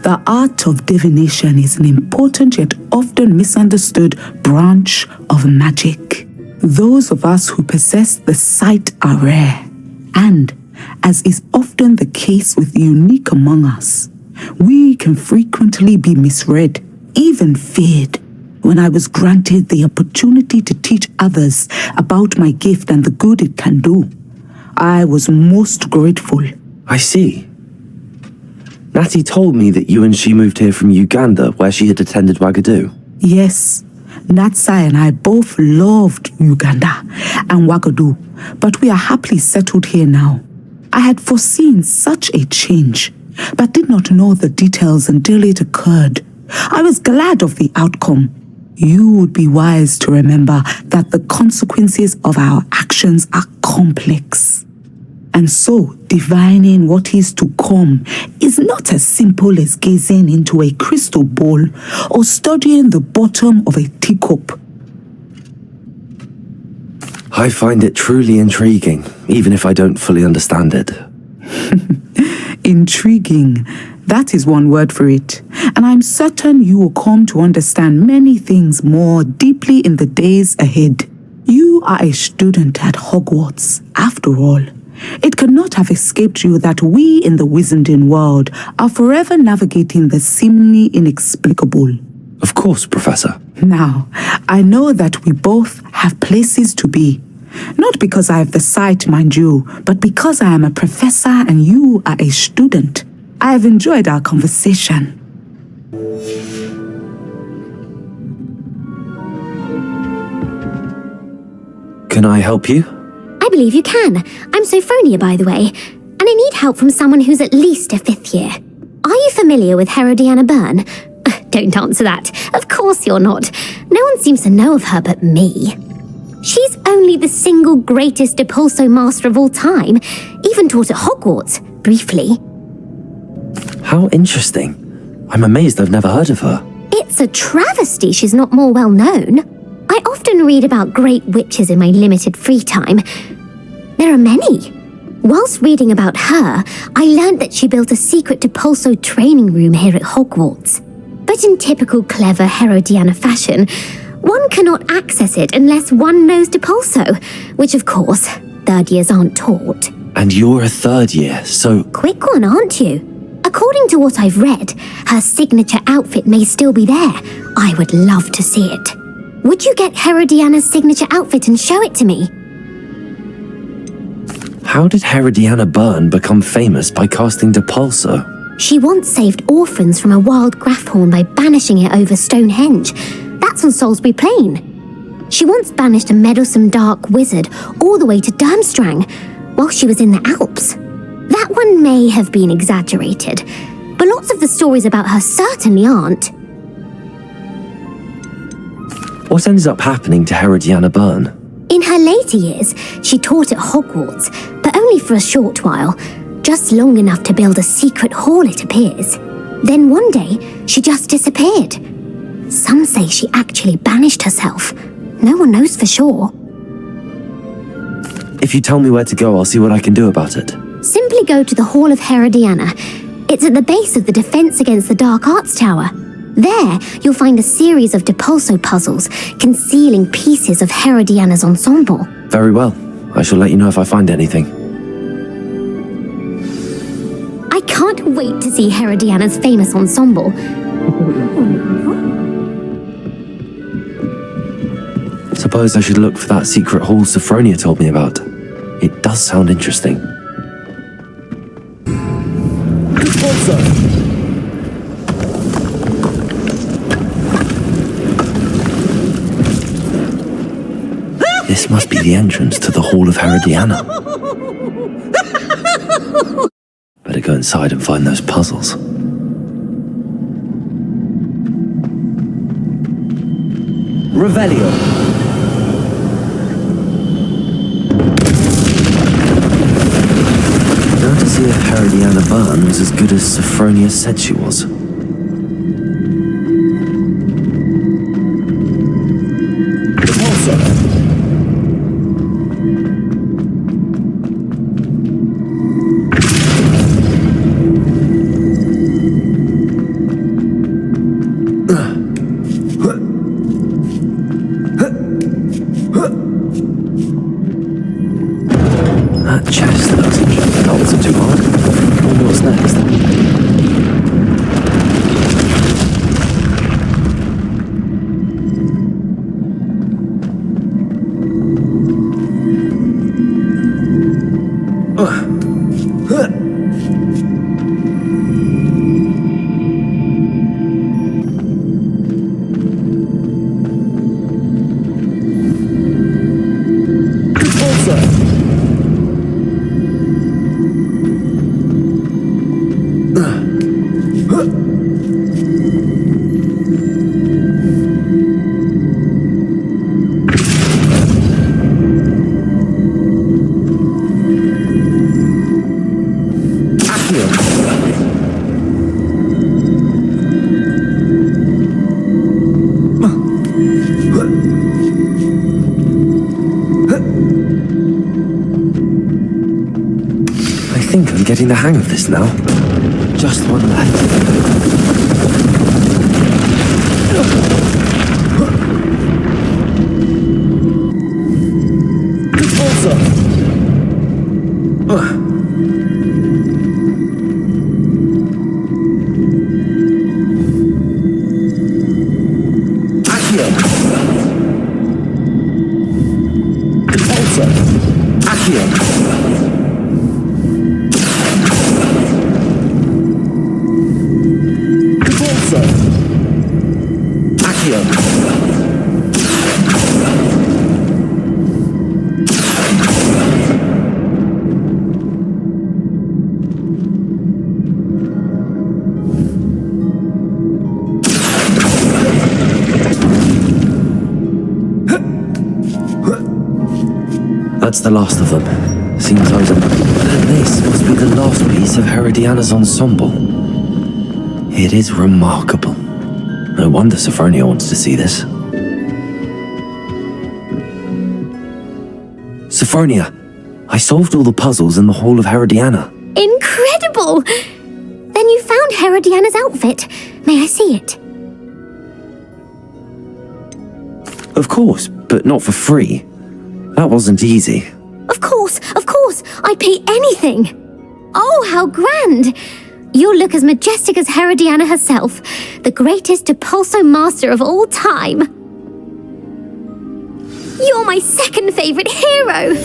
Speaker 10: The art of divination is an important yet often misunderstood branch of magic. Those of us who possess the sight are rare, and, as is often the case with the unique among us, we can frequently be misread, even feared. When I was granted the opportunity to teach others about my gift and the good it can do, I was most grateful.
Speaker 1: I see. Natty told me that you and she moved here from Uganda, where she had attended Wagadu.
Speaker 10: Yes, Natsai and I both loved Uganda and Wagadu, but we are happily settled here now. I had foreseen such a change, but did not know the details until it occurred. I was glad of the outcome. You would be wise to remember that the consequences of our actions are complex. And so, divining what is to come is not as simple as gazing into a crystal ball or studying the bottom of a teacup.
Speaker 1: I find it truly intriguing, even if I don't fully understand it.
Speaker 10: Intriguing. That is one word for it. And I'm certain you will come to understand many things more deeply in the days ahead. You are a student at Hogwarts, after all. It could not have escaped you that we in the Wizarding world are forever navigating the seemingly inexplicable.
Speaker 1: Of course, Professor.
Speaker 10: Now, I know that we both have places to be. Not because I have the sight, mind you, but because I am a professor and you are a student. I have enjoyed our conversation.
Speaker 1: Can I help you?
Speaker 11: I believe you can. I'm Sophronia, by the way, and I need help from someone who's at least a 5th year. Are you familiar with Herodiana Byrne? Don't answer that. Of course you're not. No one seems to know of her but me. She's only the single greatest Depulso master of all time, even taught at Hogwarts, briefly.
Speaker 1: How interesting. I'm amazed I've never heard of her.
Speaker 11: It's a travesty she's not more well known. I often read about great witches in my limited free time. There are many. Whilst reading about her, I learned that she built a secret Depulso training room here at Hogwarts. But in typical clever Herodiana fashion, one cannot access it unless one knows Depulso, which of course, 3rd years aren't taught.
Speaker 1: And you're a 3rd year, so...
Speaker 11: Quick one, aren't you? According to what I've read, her signature outfit may still be there. I would love to see it. Would you get Herodiana's signature outfit and show it to me?
Speaker 1: How did Herodiana Byrne become famous by casting Depulso?
Speaker 11: She once saved orphans from a wild Grafhorn by banishing it over Stonehenge. That's on Salisbury Plain. She once banished a meddlesome dark wizard all the way to Durmstrang while she was in the Alps. That one may have been exaggerated, but lots of the stories about her certainly aren't.
Speaker 1: What ended up happening to Herodiana Byrne?
Speaker 11: In her later years, she taught at Hogwarts, but only for a short while, just long enough to build a secret hall, it appears. Then one day, she just disappeared. Some say she actually banished herself. No one knows for sure.
Speaker 1: If you tell me where to go, I'll see what I can do about it.
Speaker 11: Simply go to the Hall of Herodiana. It's at the base of the Defense Against the Dark Arts Tower. There, you'll find a series of Depulso puzzles concealing pieces of Herodiana's ensemble.
Speaker 1: Very well. I shall let you know if I find anything.
Speaker 11: I can't wait to see Herodiana's famous ensemble.
Speaker 1: Suppose I should look for that secret hall Sophronia told me about. It does sound interesting. This must be the entrance to the Hall of Herodiana. Better go inside and find those puzzles.
Speaker 9: Revelio.
Speaker 1: Now to see if Herodiana Byrne was as good as Sophronia said she was. That chest looks interesting. That wasn't too hard. I wonder what's next. I think I'm getting the hang of this now. Just one left. That's the last of them. Seems I was and this must be the last piece of Herodiana's ensemble. It is remarkable. No wonder Sophronia wants to see this. Sophronia, I solved all the puzzles in the Hall of Herodiana.
Speaker 11: Incredible! Then you found Herodiana's outfit. May I see it?
Speaker 1: Of course, but not for free. That wasn't easy.
Speaker 11: Of course, I'd pay anything. Oh, how grand! You'll look as majestic as Herodiana herself, the greatest Depulso master of all time. You're my second favorite hero!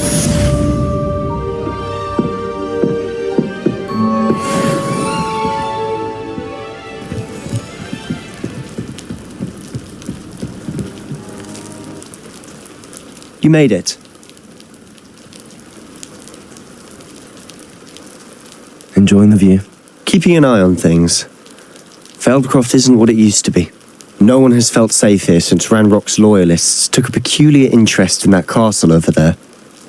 Speaker 12: You made it.
Speaker 1: Enjoying the view?
Speaker 12: Keeping an eye on things. Feldcroft isn't what it used to be. No one has felt safe here since Ranrock's loyalists took a peculiar interest in that castle over there.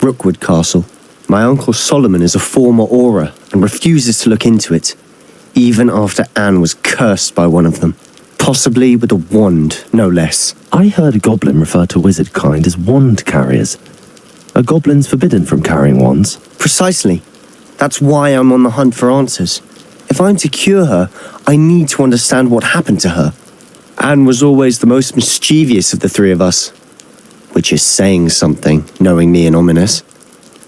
Speaker 12: Rookwood Castle. My uncle Solomon is a former Auror and refuses to look into it, even after Anne was cursed by one of them. Possibly with a wand, no less.
Speaker 1: I heard a goblin refer to wizard kind as wand carriers. Are goblins forbidden from carrying wands?
Speaker 12: Precisely. That's why I'm on the hunt for answers. If I'm to cure her, I need to understand what happened to her. Anne was always the most mischievous of the three of us. Which is saying something, knowing me and ominous.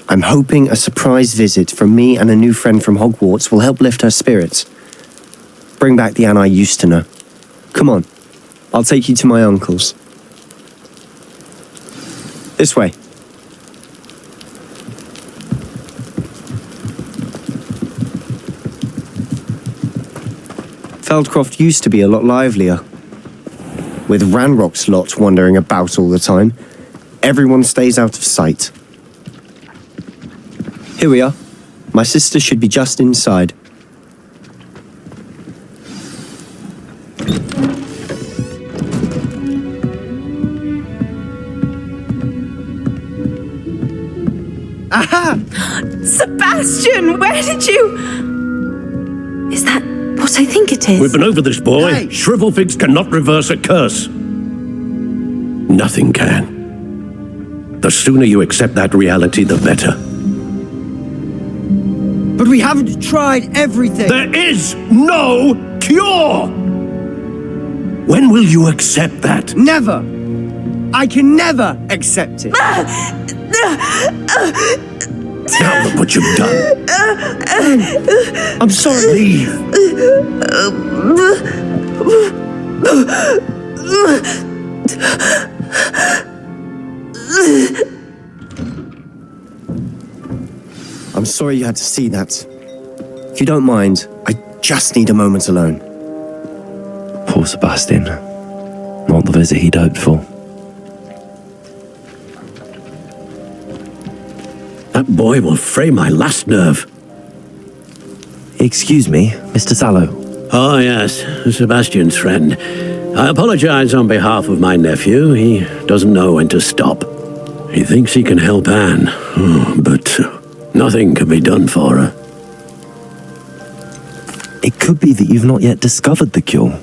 Speaker 12: I'm hoping a surprise visit from me and a new friend from Hogwarts will help lift her spirits. Bring back the Anne I used to know. Come on, I'll take you to my uncle's. This way. Feldcroft used to be a lot livelier. With Ranrock's lot wandering about all the time, everyone stays out of sight. Here we are. My sister should be just inside.
Speaker 10: Aha! Sebastian, where did you... Is that what I think it is?
Speaker 2: We've been over this, boy.
Speaker 12: Hey.
Speaker 2: Shrivelfigs cannot reverse a curse. Nothing can. The sooner you accept that reality, the better.
Speaker 12: But we haven't tried everything.
Speaker 2: There is no cure! When will you accept that?
Speaker 12: Never! I can never accept it.
Speaker 2: Now look what you've done.
Speaker 12: I'm sorry.
Speaker 2: Leave.
Speaker 12: I'm sorry you had to see that. If you don't mind, I just need a moment alone.
Speaker 1: Poor Sebastian. Not the visit he'd hoped for.
Speaker 2: That boy will fray my last nerve.
Speaker 1: Excuse me, Mr. Sallow.
Speaker 2: Oh, yes, Sebastian's friend. I apologize on behalf of my nephew. He doesn't know when to stop. He thinks he can help Anne, but nothing can be done for her.
Speaker 1: It could be that you've not yet discovered the cure.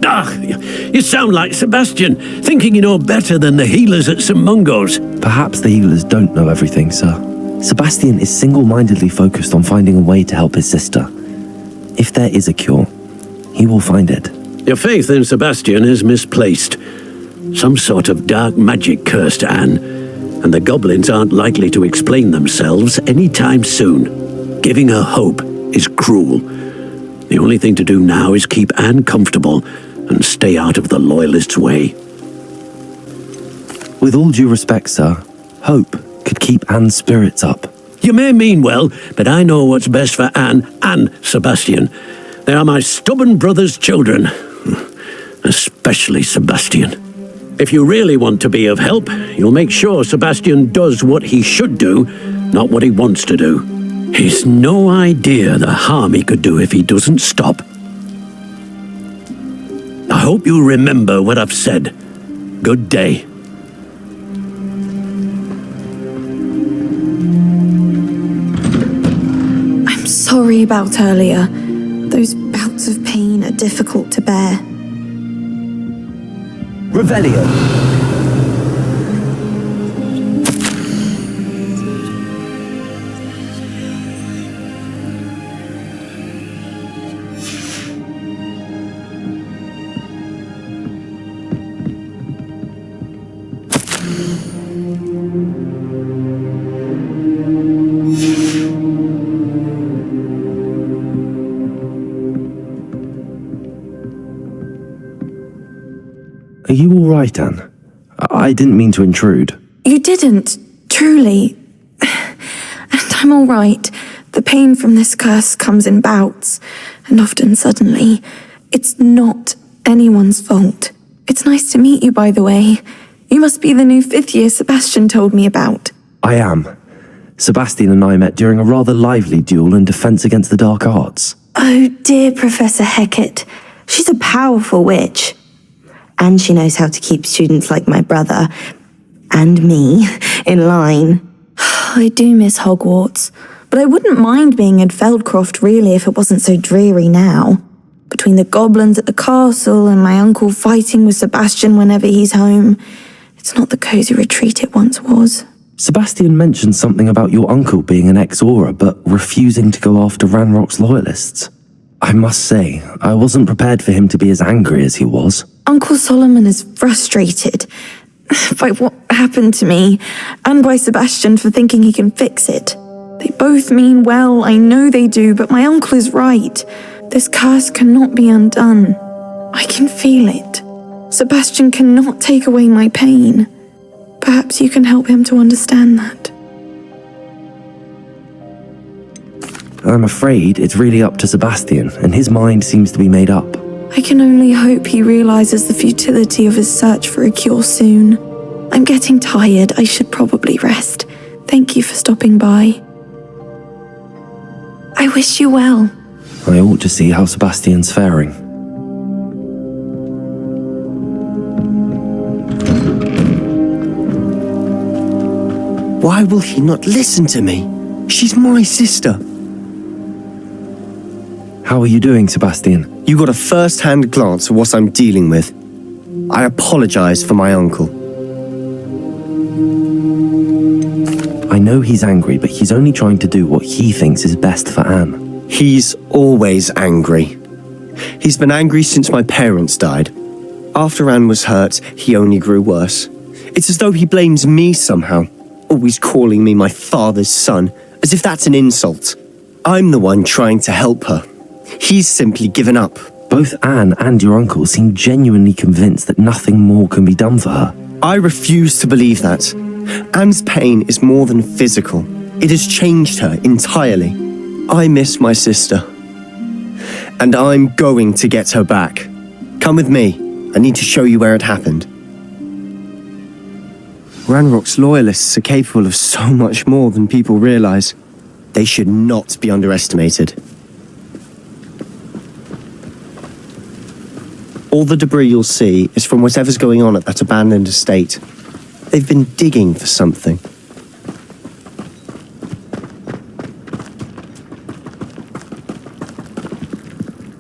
Speaker 2: Ah, you sound like Sebastian, thinking you know better than the healers at St. Mungo's.
Speaker 1: Perhaps the healers don't know everything, sir. Sebastian is single-mindedly focused on finding a way to help his sister. If there is a cure, he will find it.
Speaker 2: Your faith in Sebastian is misplaced. Some sort of dark magic cursed Anne, and the goblins aren't likely to explain themselves anytime soon. Giving her hope is cruel. The only thing to do now is keep Anne comfortable and stay out of the Loyalists' way.
Speaker 1: With all due respect, sir, hope could keep Anne's spirits up.
Speaker 2: You may mean well, but I know what's best for Anne and Sebastian. They are my stubborn brother's children. Especially Sebastian. If you really want to be of help, you'll make sure Sebastian does what he should do, not what he wants to do. He's no idea the harm he could do if he doesn't stop. I hope you remember what I've said. Good day.
Speaker 13: I'm sorry about earlier. Those bouts of pain are difficult to bear.
Speaker 12: Revelio.
Speaker 1: Are you all right, Anne? I didn't mean to intrude.
Speaker 13: You didn't, truly. And I'm all right. The pain from this curse comes in bouts, and often suddenly. It's not anyone's fault. It's nice to meet you, by the way. You must be the new 5th year Sebastian told me about.
Speaker 1: I am. Sebastian and I met during a rather lively duel in defense against the dark arts.
Speaker 14: Oh, dear Professor Hecat. She's a powerful witch. And she knows how to keep students like my brother, and me, in line.
Speaker 13: I do miss Hogwarts, but I wouldn't mind being in Feldcroft really if it wasn't so dreary now. Between the goblins at the castle and my uncle fighting with Sebastian whenever he's home, it's not the cosy retreat it once was.
Speaker 1: Sebastian mentioned something about your uncle being an ex-Aura, but refusing to go after Ranrock's loyalists. I must say, I wasn't prepared for him to be as angry as he was.
Speaker 13: Uncle Solomon is frustrated by what happened to me, and by Sebastian for thinking he can fix it. They both mean well, I know they do, but my uncle is right. This curse cannot be undone. I can feel it. Sebastian cannot take away my pain. Perhaps you can help him to understand that.
Speaker 1: I'm afraid it's really up to Sebastian, and his mind seems to be made up.
Speaker 13: I can only hope he realizes the futility of his search for a cure soon. I'm getting tired. I should probably rest. Thank you for stopping by. I wish you well.
Speaker 1: I ought to see how Sebastian's faring.
Speaker 12: Why will he not listen to me? She's my sister.
Speaker 1: How are you doing, Sebastian?
Speaker 12: You got a first-hand glance at what I'm dealing with. I apologize for my uncle.
Speaker 1: I know he's angry, but he's only trying to do what he thinks is best for Anne.
Speaker 12: He's always angry. He's been angry since my parents died. After Anne was hurt, he only grew worse. It's as though he blames me somehow, always calling me my father's son, as if that's an insult. I'm the one trying to help her. He's simply given up.
Speaker 1: Both Anne and your uncle seem genuinely convinced that nothing more can be done for her.
Speaker 12: I refuse to believe that. Anne's pain is more than physical. It has changed her entirely. I miss my sister. And I'm going to get her back. Come with me. I need to show you where it happened. Ranrock's loyalists are capable of so much more than people realize. They should not be underestimated. All the debris you'll see is from whatever's going on at that abandoned estate. They've been digging for something.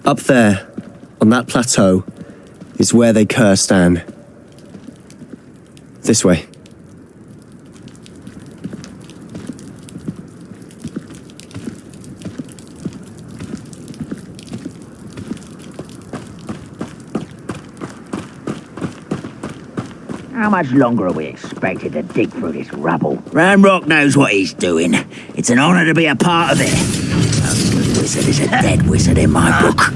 Speaker 12: Up there, on that plateau, is where they cursed Anne. This way.
Speaker 15: How much longer are we expected to dig through this rubble? Ranrock knows what he's doing. It's an honor to be a part of it. A good wizard is a dead wizard in my book.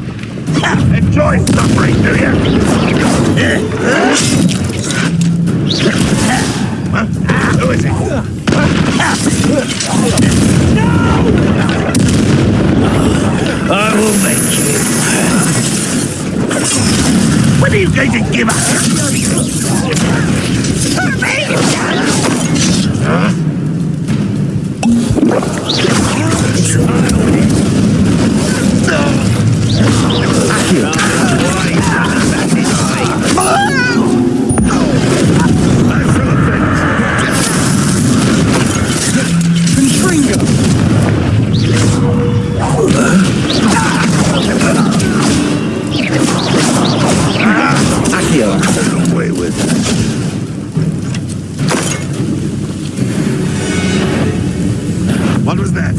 Speaker 8: Enjoy suffering, do you? Who is it?
Speaker 15: No! I will make you.
Speaker 8: When are you going to give up? Away with that. What was that?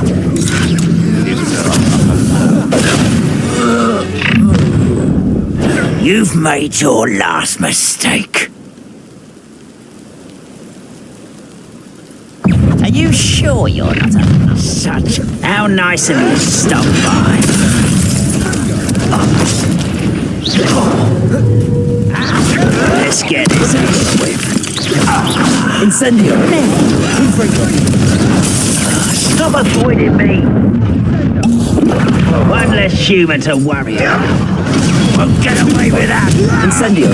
Speaker 15: You've made your last mistake. Are you sure you're not a such? How nice of you to stop by. Let's get this over with.
Speaker 2: Incendio!
Speaker 15: Stop avoiding me! One less human to worry about. Won't get away with that!
Speaker 2: Incendio!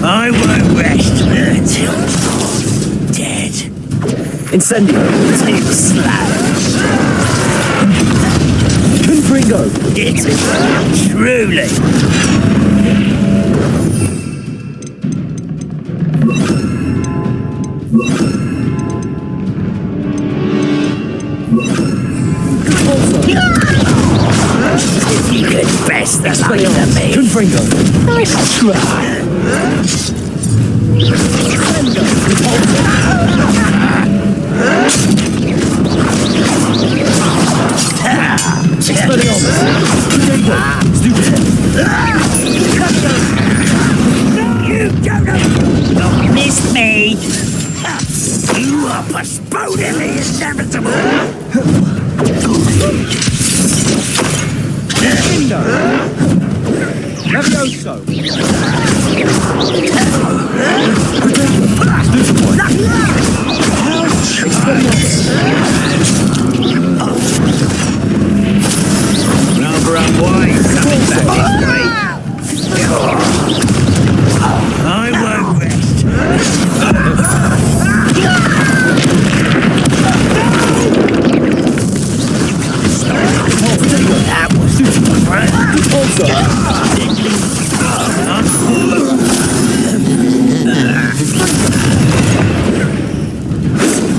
Speaker 15: I won't rest until dead.
Speaker 2: Incendio!
Speaker 15: Too slow.
Speaker 2: Confringo!
Speaker 15: It's truly. If you could best the light of me.
Speaker 2: Confringo!
Speaker 15: Nice try. You don't miss me! You are postponing the inevitable! Number up wide coming back this way. I won't rest. That was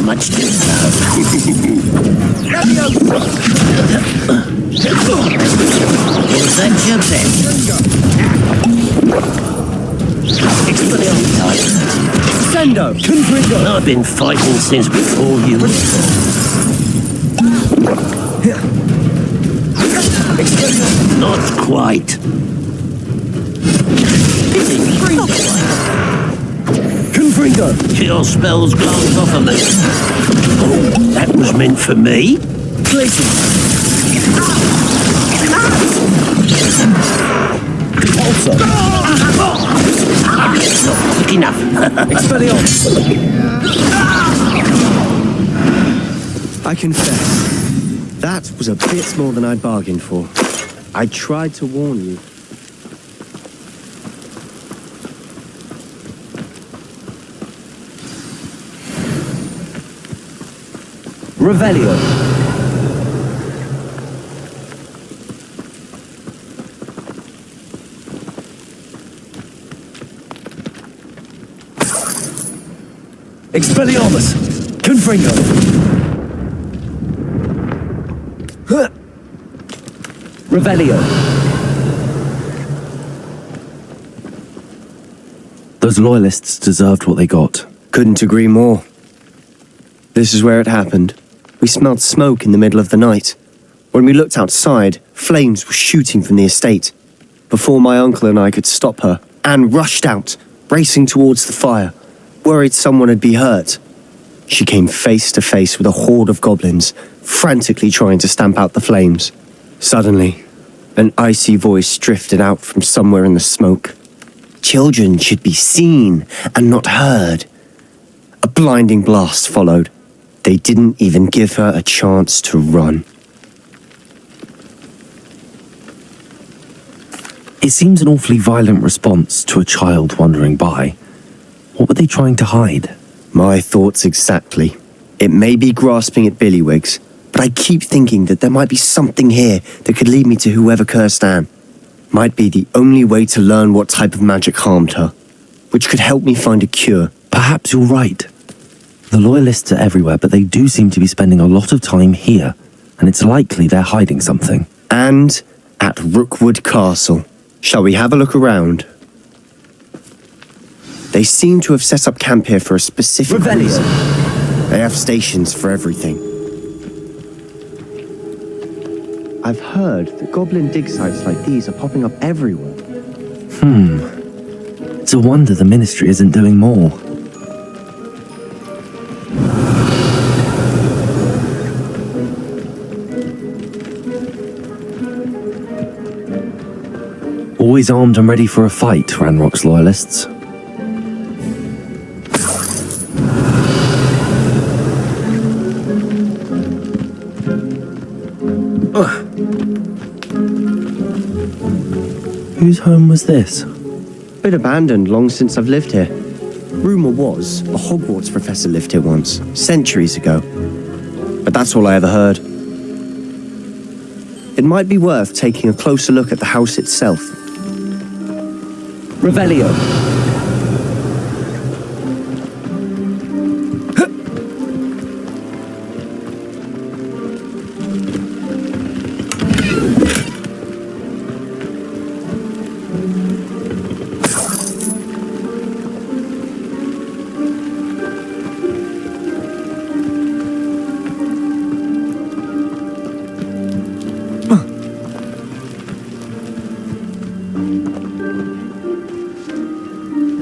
Speaker 15: much too slow. Was that your best?
Speaker 2: Sendo! Confringo! I've been fighting since before you were born. Not quite. Confringo! Your spells glance off of me. Oh, that was meant for me. Listen. Also. Not quick enough. Expelliarmus.
Speaker 12: I confess, that was a bit more than I'd bargained for. I tried to warn you.
Speaker 2: Revelio. Expelliarmus! Confringo! Revelio.
Speaker 1: Those loyalists deserved what they got.
Speaker 12: Couldn't agree more. This is where it happened. We smelled smoke in the middle of the night. When we looked outside, flames were shooting from the estate. Before my uncle and I could stop her, Anne rushed out, racing towards the fire, worried someone had been hurt. She came face to face with a horde of goblins, frantically trying to stamp out the flames. Suddenly, an icy voice drifted out from somewhere in the smoke. Children should be seen and not heard. A blinding blast followed. They didn't even give her a chance to run.
Speaker 1: It seems an awfully violent response to a child wandering by. What were they trying to hide?
Speaker 12: My thoughts exactly. It may be grasping at Billywigs, but I keep thinking that there might be something here that could lead me to whoever cursed Anne. Might be the only way to learn what type of magic harmed her, which could help me find a cure.
Speaker 1: Perhaps you're right. The loyalists are everywhere, but they do seem to be spending a lot of time here, and it's likely they're hiding something.
Speaker 12: And at Rookwood Castle. Shall we have a look around? They seem to have set up camp here for a specific reason. They have stations for everything. I've heard that goblin dig sites like these are popping up everywhere.
Speaker 1: It's a wonder the Ministry isn't doing more. Always armed and ready for a fight, Ranrock's loyalists. Whose home was this?
Speaker 12: Been abandoned long since I've lived here. Rumour was a Hogwarts professor lived here once, centuries ago. But that's all I ever heard. It might be worth taking a closer look at the house itself.
Speaker 2: Revelio.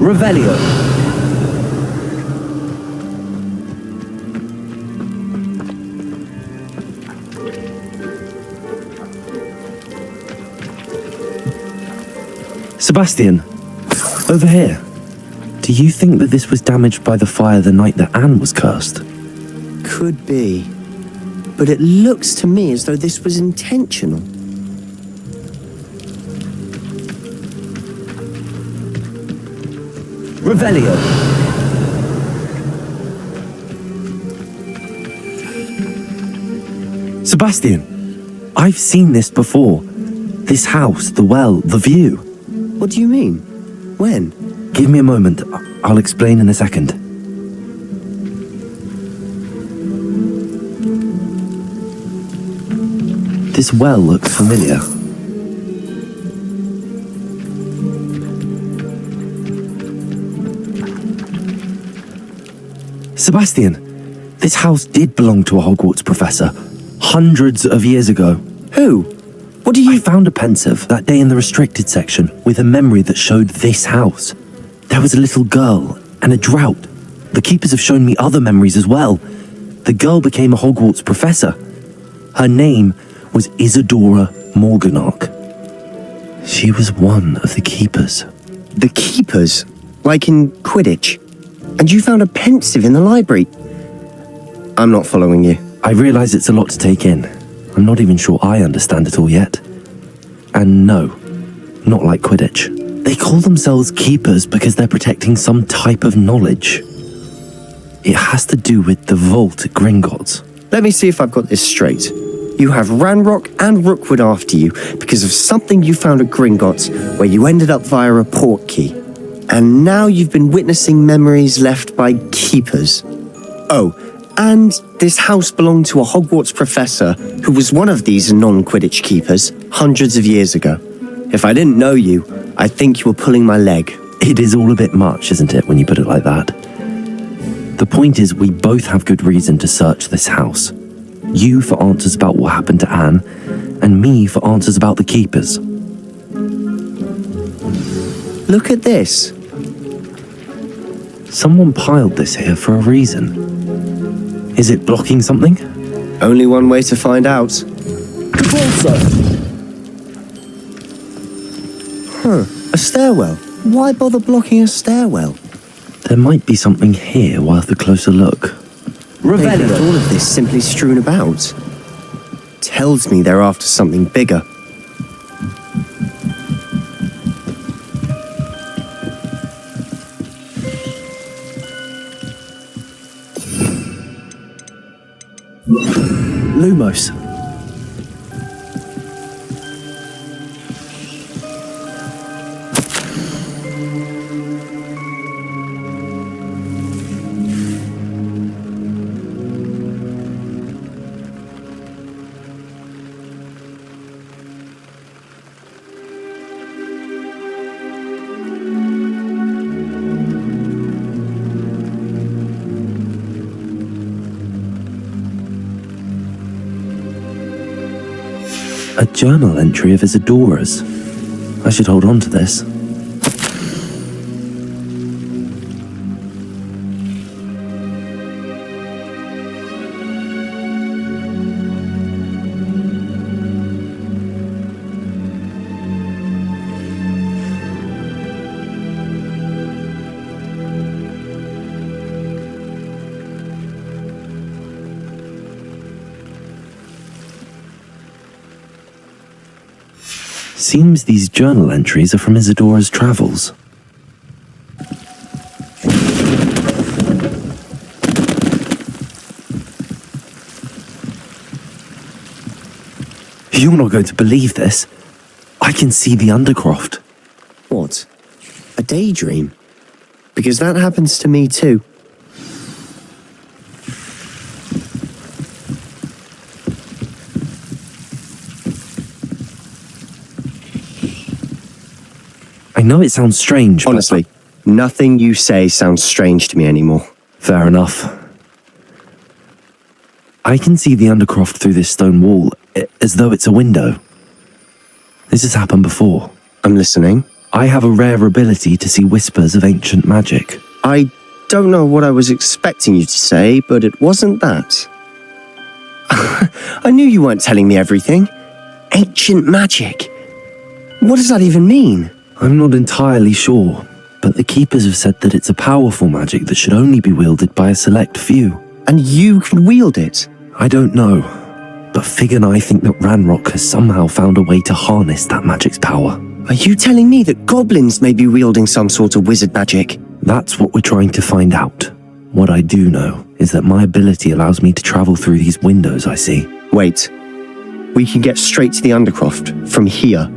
Speaker 1: Revelio. Sebastian, over here. Do you think that this was damaged by the fire the night that Anne was cursed?
Speaker 12: Could be. But it looks to me as though this was intentional.
Speaker 1: Revelio. Sebastian, I've seen this before. This house, the well, the view.
Speaker 12: What do you mean? When?
Speaker 1: Give me a moment. I'll explain in a second. This well looks familiar. Sebastian, this house did belong to a Hogwarts professor hundreds of years ago.
Speaker 12: Who? What do you...
Speaker 1: I found a pensive that day in the restricted section with a memory that showed this house. There was a little girl and a drought. The keepers have shown me other memories as well. The girl became a Hogwarts professor. Her name was Isadora Morganach. She was one of the keepers.
Speaker 12: The keepers? Like in Quidditch? And you found a pensive in the library? I'm not following you.
Speaker 1: I realise it's a lot to take in. I'm not even sure I understand it all yet. And no, not like Quidditch. They call themselves keepers because they're protecting some type of knowledge. It has to do with the vault at Gringotts.
Speaker 12: Let me see if I've got this straight. You have Ranrock and Rookwood after you because of something you found at Gringotts where you ended up via a portkey. And now you've been witnessing memories left by keepers. Oh, and this house belonged to a Hogwarts professor who was one of these non-Quidditch keepers hundreds of years ago. If I didn't know you, I'd think you were pulling my leg.
Speaker 1: It is all a bit much, isn't it, when you put it like that? The point is, we both have good reason to search this house. You for answers about what happened to Anne, and me for answers about the keepers.
Speaker 12: Look at this.
Speaker 1: Someone piled this here for a reason. Is it blocking something?
Speaker 12: Only one way to find out. A stairwell. Why bother blocking a stairwell?
Speaker 1: There might be something here worth a closer look.
Speaker 12: They've left all of this simply strewn about. Tells me they're after something bigger.
Speaker 1: Lumos. A journal entry of Isadora's. I should hold on to this. Seems these journal entries are from Isadora's travels. You're not going to believe this. I can see the Undercroft.
Speaker 12: What? A daydream? Because that happens to me too.
Speaker 1: I know it sounds strange,
Speaker 12: Honestly, nothing you say sounds strange to me anymore.
Speaker 1: Fair enough. I can see the Undercroft through this stone wall, as though it's a window. This has happened before.
Speaker 12: I'm listening.
Speaker 1: I have a rare ability to see whispers of ancient magic.
Speaker 12: I don't know what I was expecting you to say, but it wasn't that. I knew you weren't telling me everything. Ancient magic. What does that even mean?
Speaker 1: I'm not entirely sure, but the Keepers have said that it's a powerful magic that should only be wielded by a select few.
Speaker 12: And you can wield it?
Speaker 1: I don't know, but Fig and I think that Ranrock has somehow found a way to harness that magic's power.
Speaker 12: Are you telling me that goblins may be wielding some sort of wizard magic?
Speaker 1: That's what we're trying to find out. What I do know is that my ability allows me to travel through these windows I see.
Speaker 12: Wait. We can get straight to the Undercroft from here.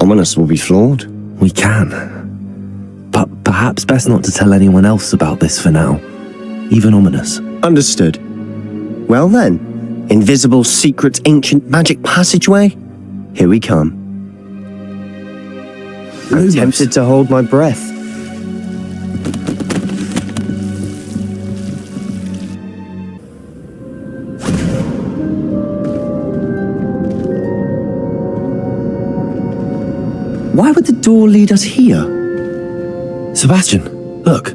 Speaker 12: Ominous will be flawed.
Speaker 1: We can. But perhaps best not to tell anyone else about this for now. Even Ominous.
Speaker 12: Understood. Well then, invisible, secret, ancient magic passageway? Here we come. I'm tempted to hold my breath. Why would the door lead us here?
Speaker 1: Sebastian, look.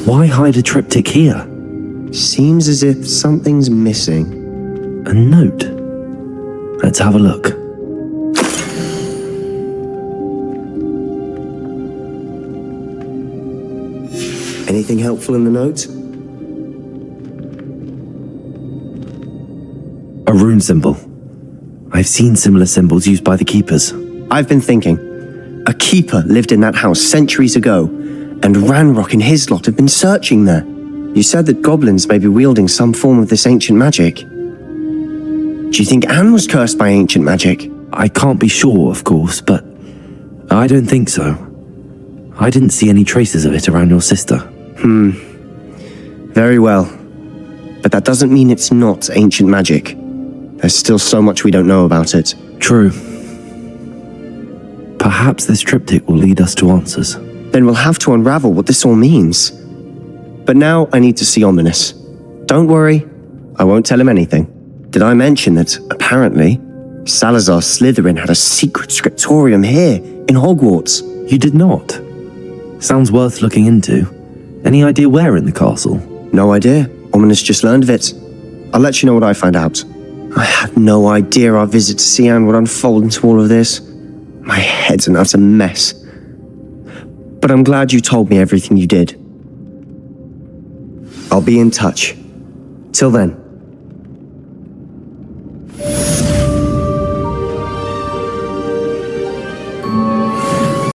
Speaker 1: Why hide a triptych here?
Speaker 12: Seems as if something's missing.
Speaker 1: A note. Let's have a look.
Speaker 12: Anything helpful in the note?
Speaker 1: A rune symbol. I've seen similar symbols used by the Keepers.
Speaker 12: I've been thinking. A keeper lived in that house centuries ago, and Ranrock and his lot have been searching there. You said that goblins may be wielding some form of this ancient magic. Do you think Anne was cursed by ancient magic?
Speaker 1: I can't be sure, of course, but I don't think so. I didn't see any traces of it around your sister.
Speaker 12: Very well. But that doesn't mean it's not ancient magic. There's still so much we don't know about it.
Speaker 1: True. Perhaps this triptych will lead us to answers.
Speaker 12: Then we'll have to unravel what this all means. But now I need to see Ominous. Don't worry, I won't tell him anything. Did I mention that, apparently, Salazar Slytherin had a secret scriptorium here, in Hogwarts?
Speaker 1: You did not? Sounds worth looking into. Any idea where in the castle?
Speaker 12: No idea. Ominous just learned of it. I'll let you know what I find out. I had no idea our visit to Cian would unfold into all of this. My head's an utter mess. But I'm glad you told me everything you did. I'll be in touch. Till then.